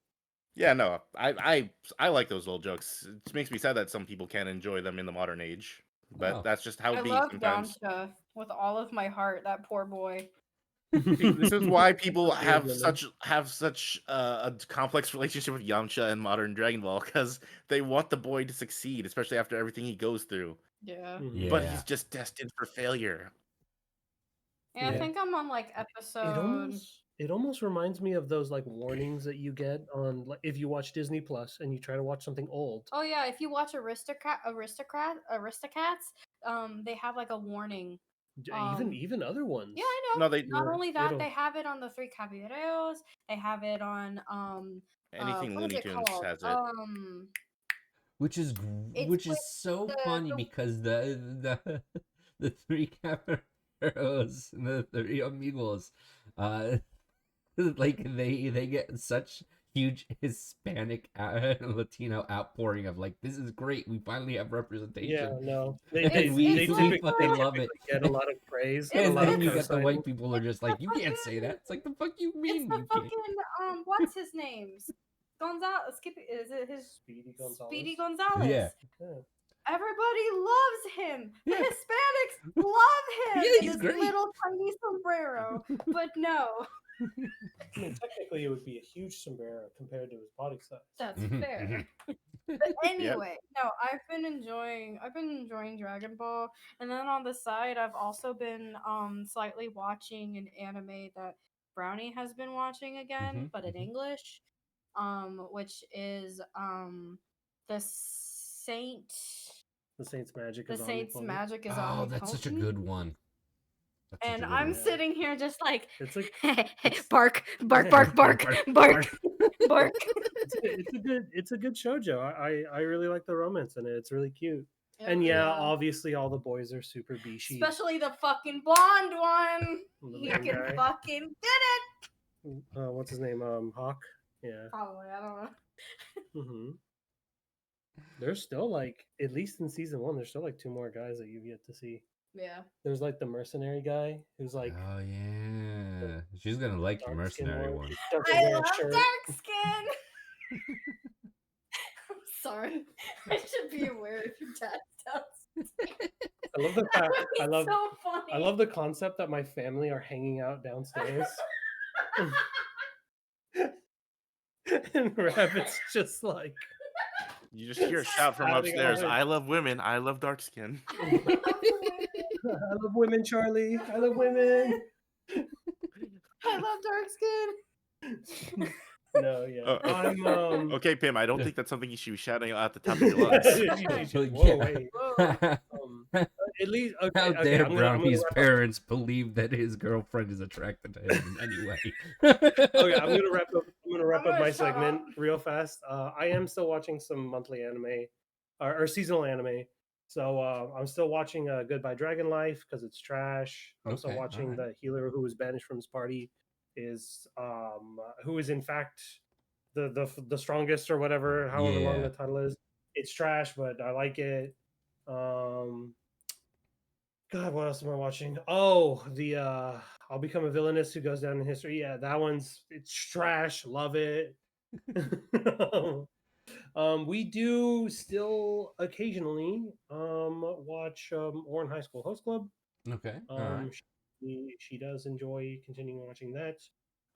Yeah, no, I like those old jokes. It makes me sad that some people can't enjoy them in the modern age, but Oh. that's just how I it be love sometimes. Yamcha with all of my heart. That poor boy. See, this is why people Weird have women. such a complex relationship with Yamcha and modern Dragon Ball, because they want the boy to succeed, especially after everything he goes through. Yeah. Yeah. But he's just destined for failure. And I Yeah. think I'm on like episode. It almost reminds me of those like warnings that you get on like if you watch Disney Plus and you try to watch something old. Oh yeah, if you watch Aristocats, they have like a warning. Even other ones. Yeah, I know. No, they Not only that, it'll- they have it on the Three Caballeros. They have it on anything what is Looney it Tunes called? has it. Which is It's which is with so the- funny the- because the the three caballeros and the three amigos, like they get such huge Hispanic Latino outpouring of like, this is great, we finally have Yeah, representation. no, And we like, fucking love it. get a lot of praise and a And lot of then you get the co-signing. white people are just like, you can't fucking- say that. It's like, the fuck you It's mean the you fucking can't? what's his name? Gonzalez. Is it his Speedy Gonzalez. Speedy Gonzalez? Yeah. Yeah. Everybody loves him. The Yeah. Hispanics love him. Yeah, in he's his great. little tiny sombrero. But no, I mean, technically, it would be a huge sombrero compared to his body size. that's Mhm, fair. mhm. But anyway, no, I've been enjoying Dragon Ball, and then on the side I've also been slightly watching an anime that Brownie has been watching again, Mhm, but in mhm. English, which is the Saint The Saint's magic the is Saint's omnipotent. magic is Oh, that's such a omnipotent. good one. That's such And a good I'm one. sitting here just like It's like bark, bark, bark, bark, bark, bark. it's a good shoujo. I really like the romance in it. It's really cute. And yeah, obviously all the boys are super bishi. Especially the fucking blonde one. The He main can guy. fucking get it. What's his name? Hawk. Yeah. Probably, I don't know. hmm There's still like, at least in season 1, there's still like 2 more guys that you've yet to see. Yeah. There's like the mercenary guy who's like Oh yeah, she's gonna like the dark skin mercenary one. doesn't I wear a love shirt. dark skin. I'm sorry. I should be aware if your dad does. I love the fact. I love. so funny. I love the concept that my family are hanging out downstairs. And Rabbit's just like, You just hear a shout from Shouting upstairs. out. I love women. I love dark skin. I love women, Charlie. I love women. I love dark skin. No, yeah. I'm Okay, Pim, I don't think that's something you should be shouting out at the top of your lungs. Whoa, wait. Whoa. At least okay, How okay, dare I'm gonna Brownie's wrap up. parents believe that his girlfriend is attracted to him in any way? Okay, I'm gonna wrap up. I'm gonna wrap I'm up my gonna shut segment up. real fast. I am still watching some monthly anime, or seasonal anime. So I'm still watching Goodbye Dragon Life because it's trash. I'm still Okay, watching alright. the healer who was banished from his party is who is in fact the strongest or whatever, however long Yeah. the title is. It's trash, but I like it. God, what else am I watching? Oh, the I'll Become a Villainess Who Goes Down in History. Yeah, that one's it's trash. Love it. We do still occasionally watch Warren High School Host Club. Okay. All right. She does enjoy continuing watching that.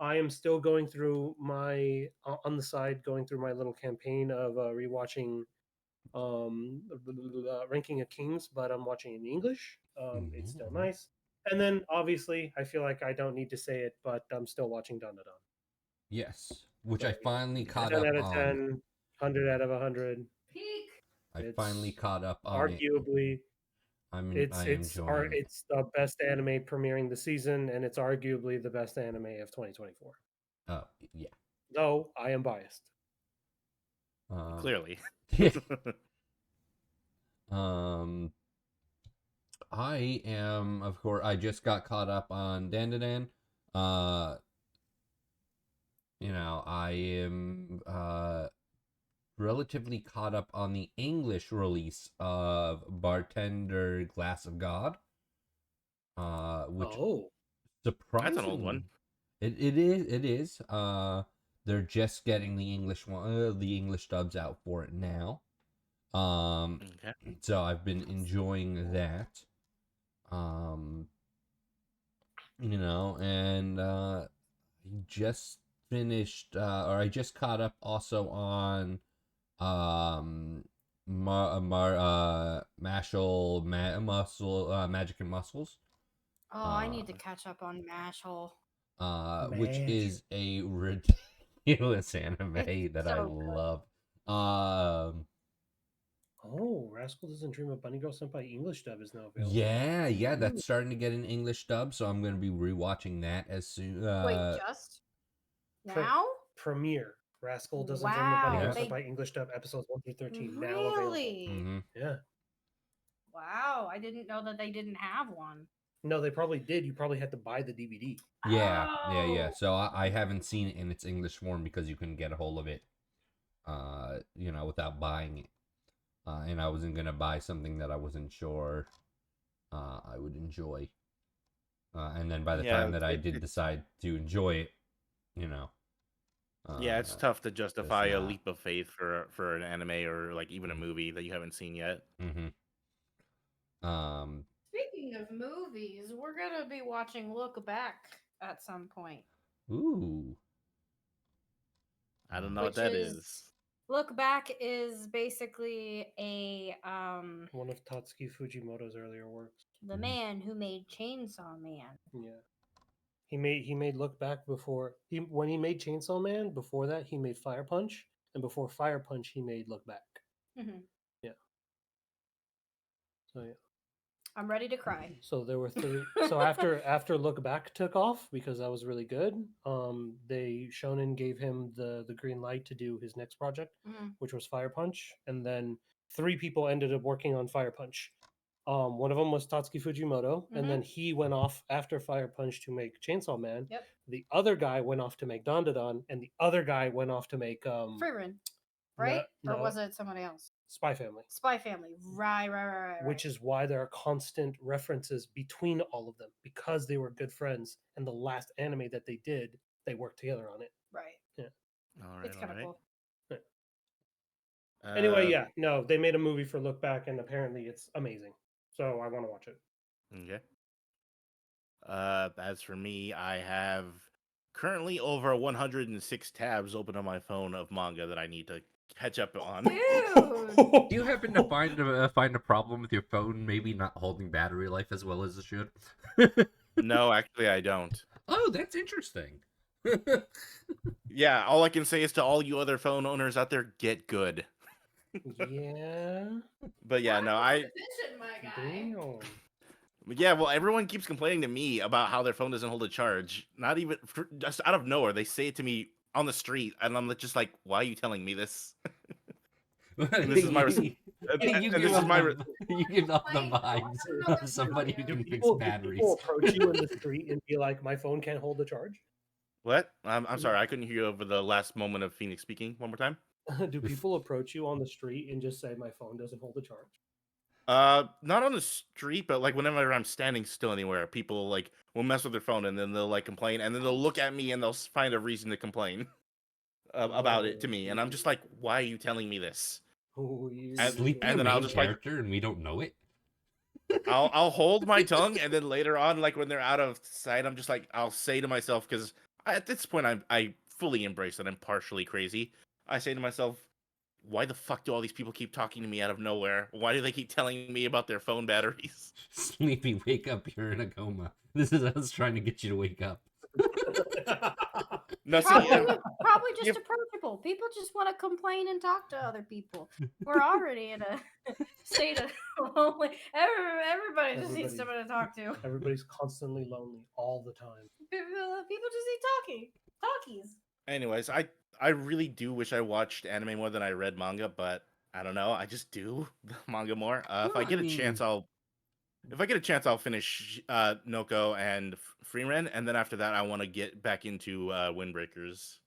I am still going through my on the side going through my little campaign of rewatching Ranking of Kings, but I'm watching in English. It's still Mhm. nice. And then obviously, I feel like I don't need to say it, but I'm still watching Don Don. Yes, which So, I yeah, finally caught 10 up out of on. 10, 100 out of 100. Peak. I It's finally caught up on it. Arguably, I am it's enjoying it. it's the best anime premiering the season, and it's arguably the best anime of 2024. Oh yeah. Though I am biased. Clearly. Yeah. Um. I am, of course. I just got caught up on Dandadan. I am relatively caught up on the English release of Bartender Glass of God. Which surprisingly, That's an old one. It is. They're just getting the English one, the English dubs out for it now. Okay. So I've been enjoying that. And just finished, or I just caught up also on Magic and Muscles. Oh, I need to catch up on Mashal. Which is a ridiculous anime It's that so I good. love. Oh, Rascal Doesn't Dream of Bunny Girl Senpai English dub is now available. Yeah, that's starting to get an English dub, so I'm going to be rewatching that as soon. Wait, just now? Premiere. Rascal Doesn't Dream of Bunny Girl Senpai English dub episodes 1 through 13 now available. Really? Mm-hmm. Yeah. Wow, I didn't know that they didn't have one. No, they probably did. You probably had to buy the DVD. Yeah. Oh. So I haven't seen it in its English form because you couldn't get a hold of it, without buying it. And I wasn't gonna buy something that I wasn't sure I would enjoy. And then by the time that I did decide to enjoy it, you know, yeah, it's tough to justify a not. leap of faith for an anime or like even a movie that you haven't seen yet. Mm-hmm. Speaking of movies, we're gonna be watching Look Back at some point. Ooh. I don't know what that is. Look Back is basically a One of Tatsuki Fujimoto's earlier works. the man who made Chainsaw Man. Yeah. He made Look Back before when he made Chainsaw Man. Before that, he made Fire Punch, and before Fire Punch, he made Look Back. Mm-hmm. Yeah. So yeah. I'm ready to cry. So there were three. So after Look Back took off because that was really good, they Shonen gave him the green light to do his next project, which was Fire Punch, and then 3 people ended up working on Fire Punch. One of them was Tatsuki Fujimoto, and then he went off after Fire Punch to make Chainsaw Man. Yep. The other guy went off to make Dandadan, and the other guy went off to make Frieren, right? No, or was it somebody else? Spy Family. Spy Family, right. Which is why there are constant references between all of them because they were good friends, and the last anime that they did, they worked together on it. Right. Yeah. All right, It's kind of cool. Anyway, yeah, no, they made a movie for Look Back, and apparently it's amazing. So I want to watch it. Okay. As for me, I have currently over 106 tabs open on my phone of manga that I need to catch up on. Dude. Do you happen to find a problem with your phone maybe not holding battery life as well as it should? No, actually, I don't. Oh, that's interesting. Yeah, all I can say is to all you other phone owners out there, get good. Yeah. But yeah, no, I. Damn. Yeah, well, everyone keeps complaining to me about how their phone doesn't hold a charge. Not even just out of nowhere, they say it to me on the street, and I'm just like, "Why are you telling me this?" And this is my You give off the vibes of somebody who can fix batteries. Do people approach you in the street and be like, "My phone can't hold the charge"? What? I'm sorry, I couldn't hear you over the last moment of Phoenix speaking. One more time. Do people approach you on the street and just say, "My phone doesn't hold a charge"? Not on the street, but like whenever I'm standing still anywhere, people like will mess with their phone and then they'll like complain and then they'll look at me and they'll find a reason to complain about it to me, and I'm just like, "Why are you telling me this?" Sleepy and then I'll just character and we don't know it. I'll hold my tongue, and then later on, like when they're out of sight, I'm just like, I'll say to myself, because at this point I fully embrace that I'm partially crazy. I say to myself, why the fuck do all these people keep talking to me out of nowhere? Why do they keep telling me about their phone batteries? Sleepy, wake up! You're in a coma. This is us trying to get you to wake up. No, see, probably just approachable. People just want to complain and talk to other people. We're already in a state of lonely. Everybody just needs someone to talk to. Everybody's constantly lonely all the time. People just need talkies. Anyways, I really do wish I watched anime more than I read manga, but I don't know. I just do the manga more. If I get a chance, I'll finish Noko and Freeman, and then after that, I want to get back into Windbreakers.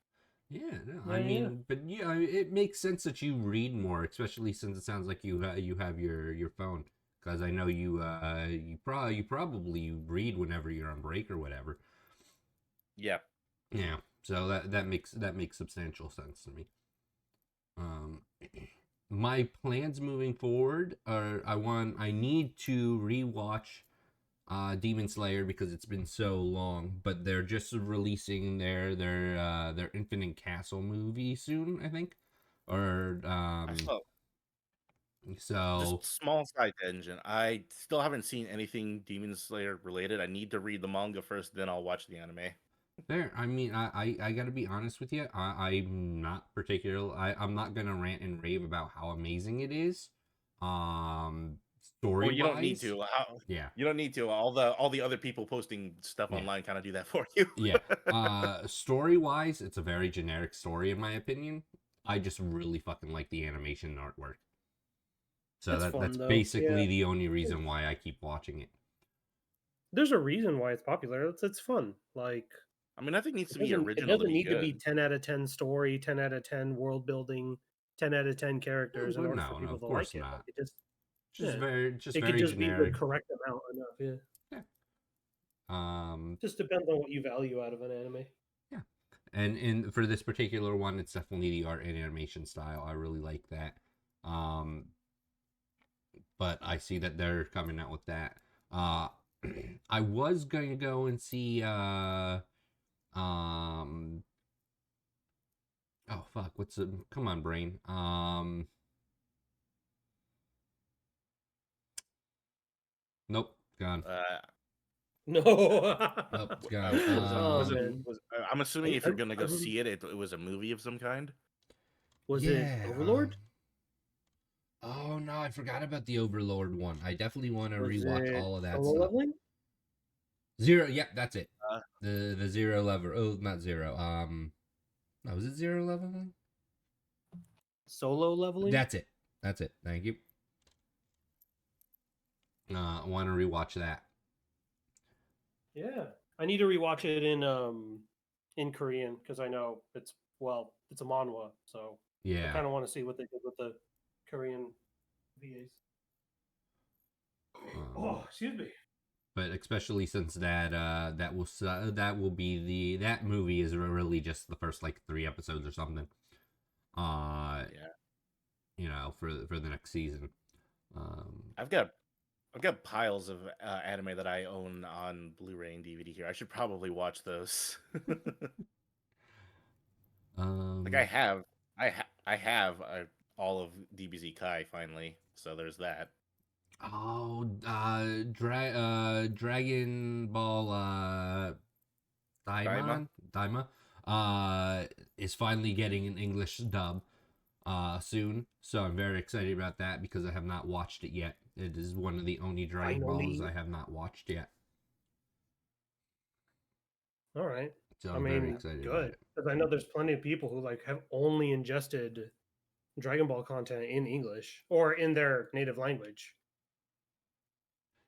Yeah, no, I mean, but yeah, it makes sense that you read more, especially since it sounds like you have your phone. Because I know you probably read whenever you're on break or whatever. Yeah. Yeah. So that makes substantial sense to me. My plans moving forward are I need to rewatch Demon Slayer because it's been so long, but they're just releasing their Infinite Castle movie soon, I think. Or so just small side tangent. I still haven't seen anything Demon Slayer related. I need to read the manga first, then I'll watch the anime. Fair. I mean, I gotta be honest with you. I'm not I'm not gonna rant and rave about how amazing it is. Story. Well, you don't need to. Yeah. You don't need to. All the other people posting stuff online kind of do that for you. Yeah. Story wise, it's a very generic story in my opinion. I just really fucking like the animation and artwork. So That's fun, that's though. basically Yeah. the only reason why I keep watching it. There's a reason why it's popular. It's fun. Like I mean, I think it needs it to be doesn't it original to doesn't be need to be good. 10 out of 10 story, 10 out of 10 world building, 10 out of 10 characters in But order for no, people of to course like it. not. Like it just yeah, Just it could very just be the generic. correct amount enough. Yeah. Yeah. Um, Just depends on what you value out of an anime. yeah. And for this particular one, it's definitely the art and animation style. I really like that. But I see that they're coming out with that. Uh, I was going to go and see. Oh fuck! What's the? Come on, brain. Nope, gone. No. Nope, it's gone. Oh man. I'm assuming if I you're gonna go really- see it, it was a movie of some kind. Was it Yeah. Overlord? Oh no, I forgot about the Overlord one. I definitely want to Was rewatch it all of that Solo stuff. Leveling? Zero. Yep, that's it. Uh, The zero level. Oh, not zero. No, was it zero leveling? Solo Leveling? That's it. That's it. Thank you. I want to rewatch that. Yeah. I need to rewatch it in Korean because I know it's a manhwa, so I Yeah. kind of want to see what they did with the Korean VAs. Oh, excuse me. But especially since that that will be that movie is really just the first like 3 episodes or something. yeah, You know, for the next season. I've got piles of anime that I own on Blu-ray and DVD here. I should probably watch those. Like I have all of DBZ Kai finally. So there's that. Oh, Dragon Ball Daima? Daima is finally getting an English dub soon. So I'm very excited about that because I have not watched it yet. It is one of the only Dragon Balls I have not watched yet. All right. So I I'm very mean, excited about good it. because I know there's plenty of people who like have only ingested Dragon Ball content in English or in their native language.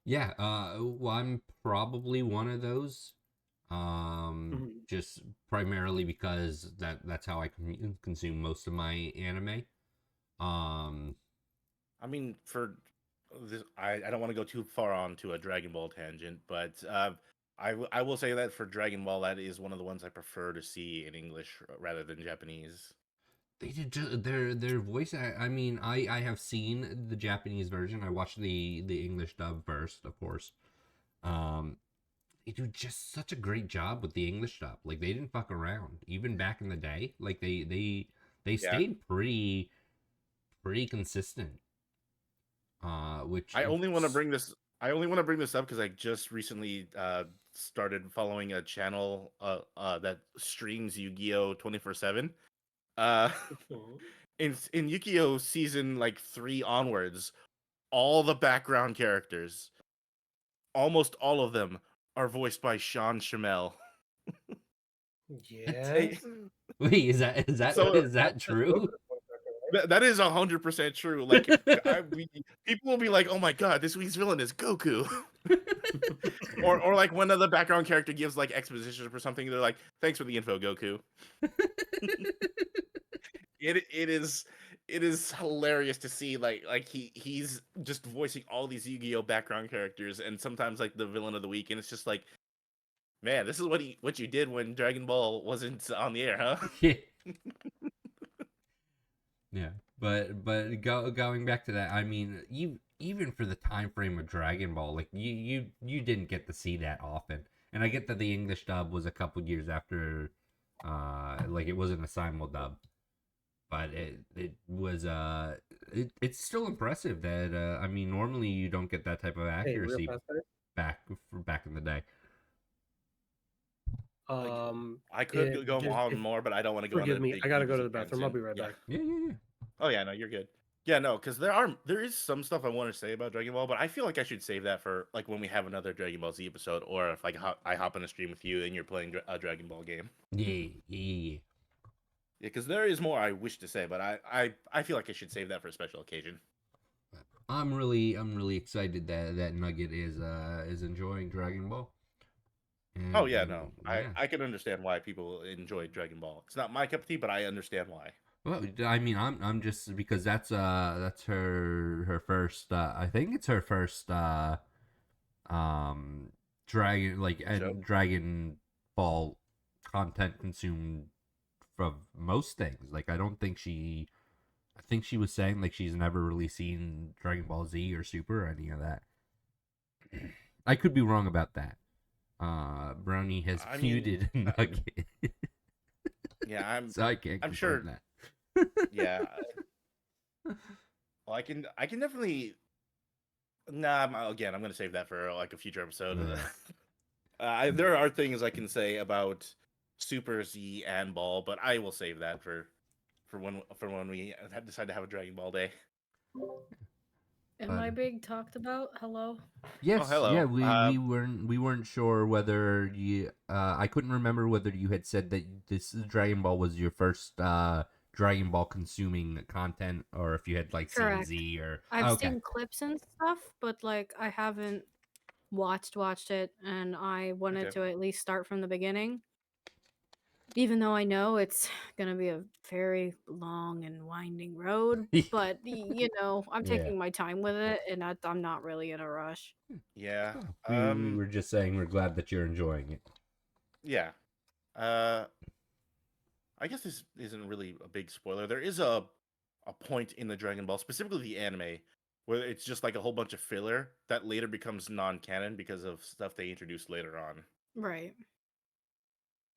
Yeah, well, I'm probably one of those. Mhm. Just primarily because that's how I consume most of my anime. Um, I mean, for this, I don't want to go too far on to a Dragon Ball tangent, but I will say that for Dragon Ball, that is one of the ones I prefer to see in English rather than Japanese. they did their voice. I mean, I have seen the Japanese version. I watched the English dub first, of course. Um, they do just such a great job with the English dub. Like they didn't fuck around, even back in the day. Like they Yeah. stayed pretty consistent. Which I only want to bring this. I only want to bring this up because I just recently started following a channel that streams Yu-Gi-Oh 24/7. Uh, Mhm. in Yu-Gi-Oh season like 3 onwards, all the background characters, almost all of them, are voiced by Sean Shamel. Yeah. wait, is So that true? that is 100% true. Like, people will be like, "Oh my god, this week's villain is Goku," or like when the background character gives like exposition for something, they're like, "Thanks for the info, Goku." It is hilarious to see like he's just voicing all these Yu-Gi-Oh background characters, and sometimes like the villain of the week, and it's just like, man, this is what you did when Dragon Ball wasn't on the air, huh? Yeah. Yeah, but going back to that, I mean, even for the time frame of Dragon Ball, like you didn't get to see that often. And I get that the English dub was a couple years after, like it wasn't a simul dub, but it was it's still impressive that I mean normally you don't get that type of Hey, real accuracy fast, guys. back in the day. Like, I If, could go on if more, but I don't want to go on forgive a me, big I gotta go to DBZ the bathroom. I'll tangent. be right Yeah. back. Yeah. Oh yeah, no, you're good. Yeah, no, because there is some stuff I want to say about Dragon Ball, but I feel like I should save that for like when we have another Dragon Ball Z episode, or if like I hop in a stream with you and you're playing a Dragon Ball game. Yeah. Yeah, because there is more I wish to say, but I feel like I should save that for a special occasion. I'm really excited that Nugget is enjoying Dragon Ball. Oh yeah, no, Yeah. I can understand why people enjoy Dragon Ball. It's not my cup of tea, but I understand why. Well, I mean, I'm just because that's her first. I think it's her first um Dragon Show. and Dragon Ball content consumed from most things. Like I don't think she. I think she was saying like she's never really seen Dragon Ball Z or Super or any of that. I could be wrong about that. Brownie has I mean, muted Nugget, yeah, so I can't I'm confirm sure. that. Yeah, well, I can definitely. Nah, again, I'm gonna save that for like a future episode. Yeah. There are things I can say about Super Z and Ball, but I will save that for when we decide to have a Dragon Ball day. Am But I being talked about? Hello? Oh, yes, yeah, hello. we weren't sure whether you. I couldn't remember whether you had said that this Dragon Ball was your first Dragon Ball consuming content, or if you had like seen Correct. Z or. I've Okay. seen clips and stuff, but like I haven't watched it, and I wanted Okay. to at least start from the beginning. Even though I know it's gonna be a very long and winding road, but I'm Yeah. taking my time with it, and I'm not really in a rush. Yeah. Oh, we were just saying we're glad that you're enjoying it. Yeah. I guess this isn't really a big spoiler. There is a point in the Dragon Ball, specifically the anime, where it's just like a whole bunch of filler that later becomes non-canon because of stuff they introduced later on. Right.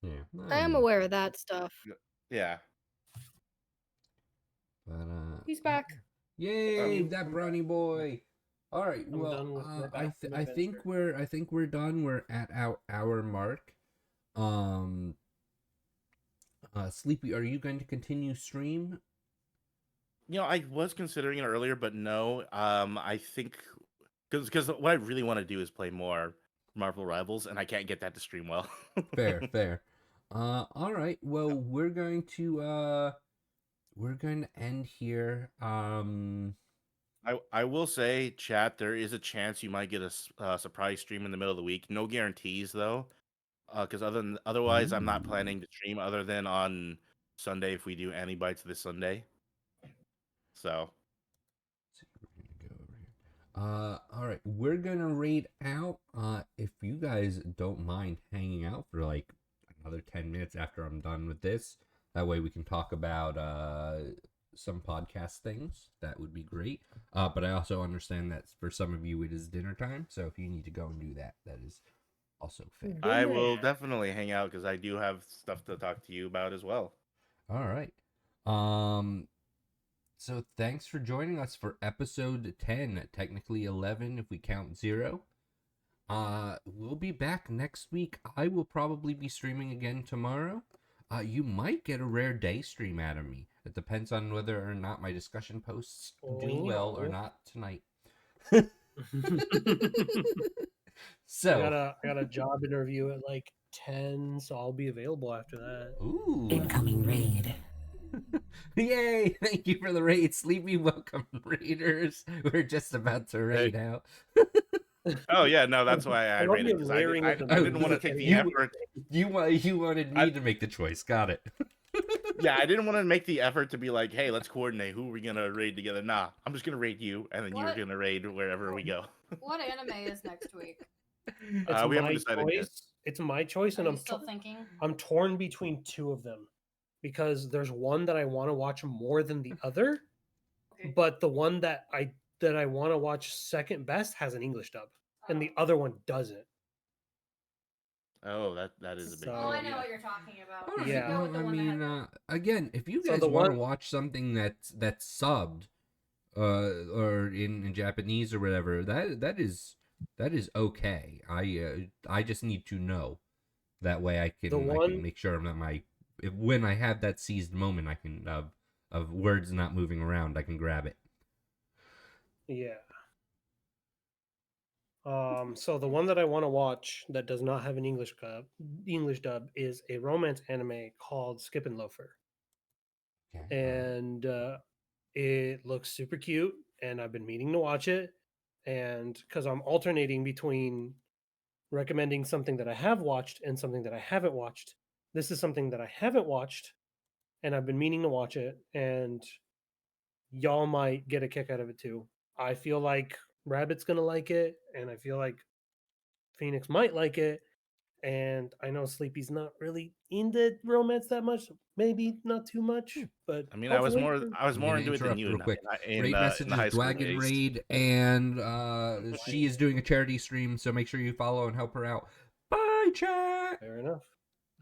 Yeah, I am aware of that stuff. Yeah. But He's back. yay, that brownie boy! All right, I'm well, done with my bathroom I think we're done. We're at our hour mark. Um, Sleepy, are you going to continue stream? I was considering it earlier, but no. I think because what I really want to do is play more Marvel Rivals, and I can't get that to stream well. Fair, fair. All right. Well, we're going to end here. I will say, chat, there is a chance you might get a surprise stream in the middle of the week. No guarantees though, because otherwise, I'm not Ooh. planning to stream other than on Sunday if we do Anibites this Sunday. So We're gonna go over here. All right, we're gonna rate out. If you guys don't mind hanging out for like another 10 minutes after I'm done with this, that way we can talk about some podcast things. That would be great. But I also understand that for some of you it is dinner time, so if you need to go and do that, that is also fair. I will definitely hang out because I do have stuff to talk to you about as well. All right. So thanks for joining us for episode 10, technically 11 if we count 0. We'll be back next week. I will probably be streaming again tomorrow. You might get a rare day stream out of me. It depends on whether or not my discussion posts do well or not tonight. So I got a job interview at like 10, so I'll be available after that. ooh. Incoming raid. Yay! Thank you for the raid, Sleepy. Welcome, raiders. We're just about to raid out. Oh yeah, no, that's why I love rated the because layering of the I didn't want to movies. take the You- effort. You wanted me to make the choice. Got it. Yeah, I didn't want to make the effort to be like, hey, let's coordinate who we're gonna raid together. Nah, I'm just gonna raid you, and then you're What? gonna raid wherever we go. What anime is next week? It's We haven't my decided yet. choice. It's my choice, and Are you still thinking? I'm torn between two of them because there's one that I want to watch more than the other, Okay. but the one that I want to watch second best has an English dub, and the other one doesn't. Oh, that is a big. So- Oh, I deal, know yeah. what you're talking about. All right, Yeah. Go well, with the I one that mean, had- again, if you So guys the want to one- watch something that's subbed, or in Japanese or whatever, that is okay. I just need to know. That way, I The can one- make sure that when I have that seized moment, I can of words not moving around, I can grab it. Yeah. So the one that I want to watch that does not have an English dub is a romance anime called Skip and Loafer, Okay. and it looks super cute, and I've been meaning to watch it. And because I'm alternating between recommending something that I have watched and something that I haven't watched. This is something that I haven't watched, and I've been meaning to watch it, and y'all might get a kick out of it too. I feel like Rabbit's gonna like it, and I feel like Phoenix might like it. And I know Sleepy's not really into romance that much, maybe not too much, but I mean, hopefully. I was I'm more gonna into it than interrupt you real in, quick. in, Great uh, in message the is high school Dwagon days. Raid, and she is doing a charity stream, so make sure you follow and help her out. Bye, chat. Fair enough.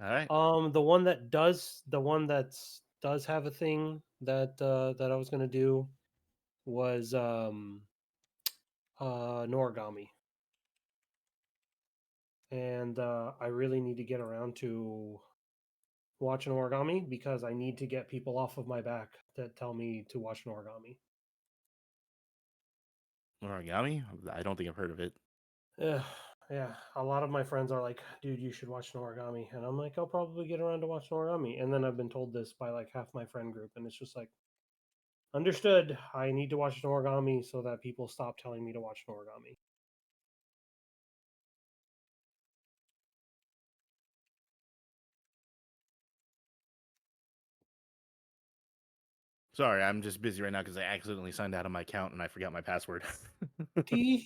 All right. The one that does have a thing that I was gonna do was Noragami, and I really need to get around to watching Origami because I need to get people off of my back that tell me to watch Noragami. Origami? I don't think I've heard of it. Yeah, a lot of my friends are like, "Dude, you should watch Noragami," and I'm like, "I'll probably get around to watching Noragami." And then I've been told this by like half my friend group, and it's just like, understood. I need to watch Noragami so that people stop telling me to watch Noragami. Sorry, I'm just busy right now because I accidentally signed out of my account and I forgot my password. Tee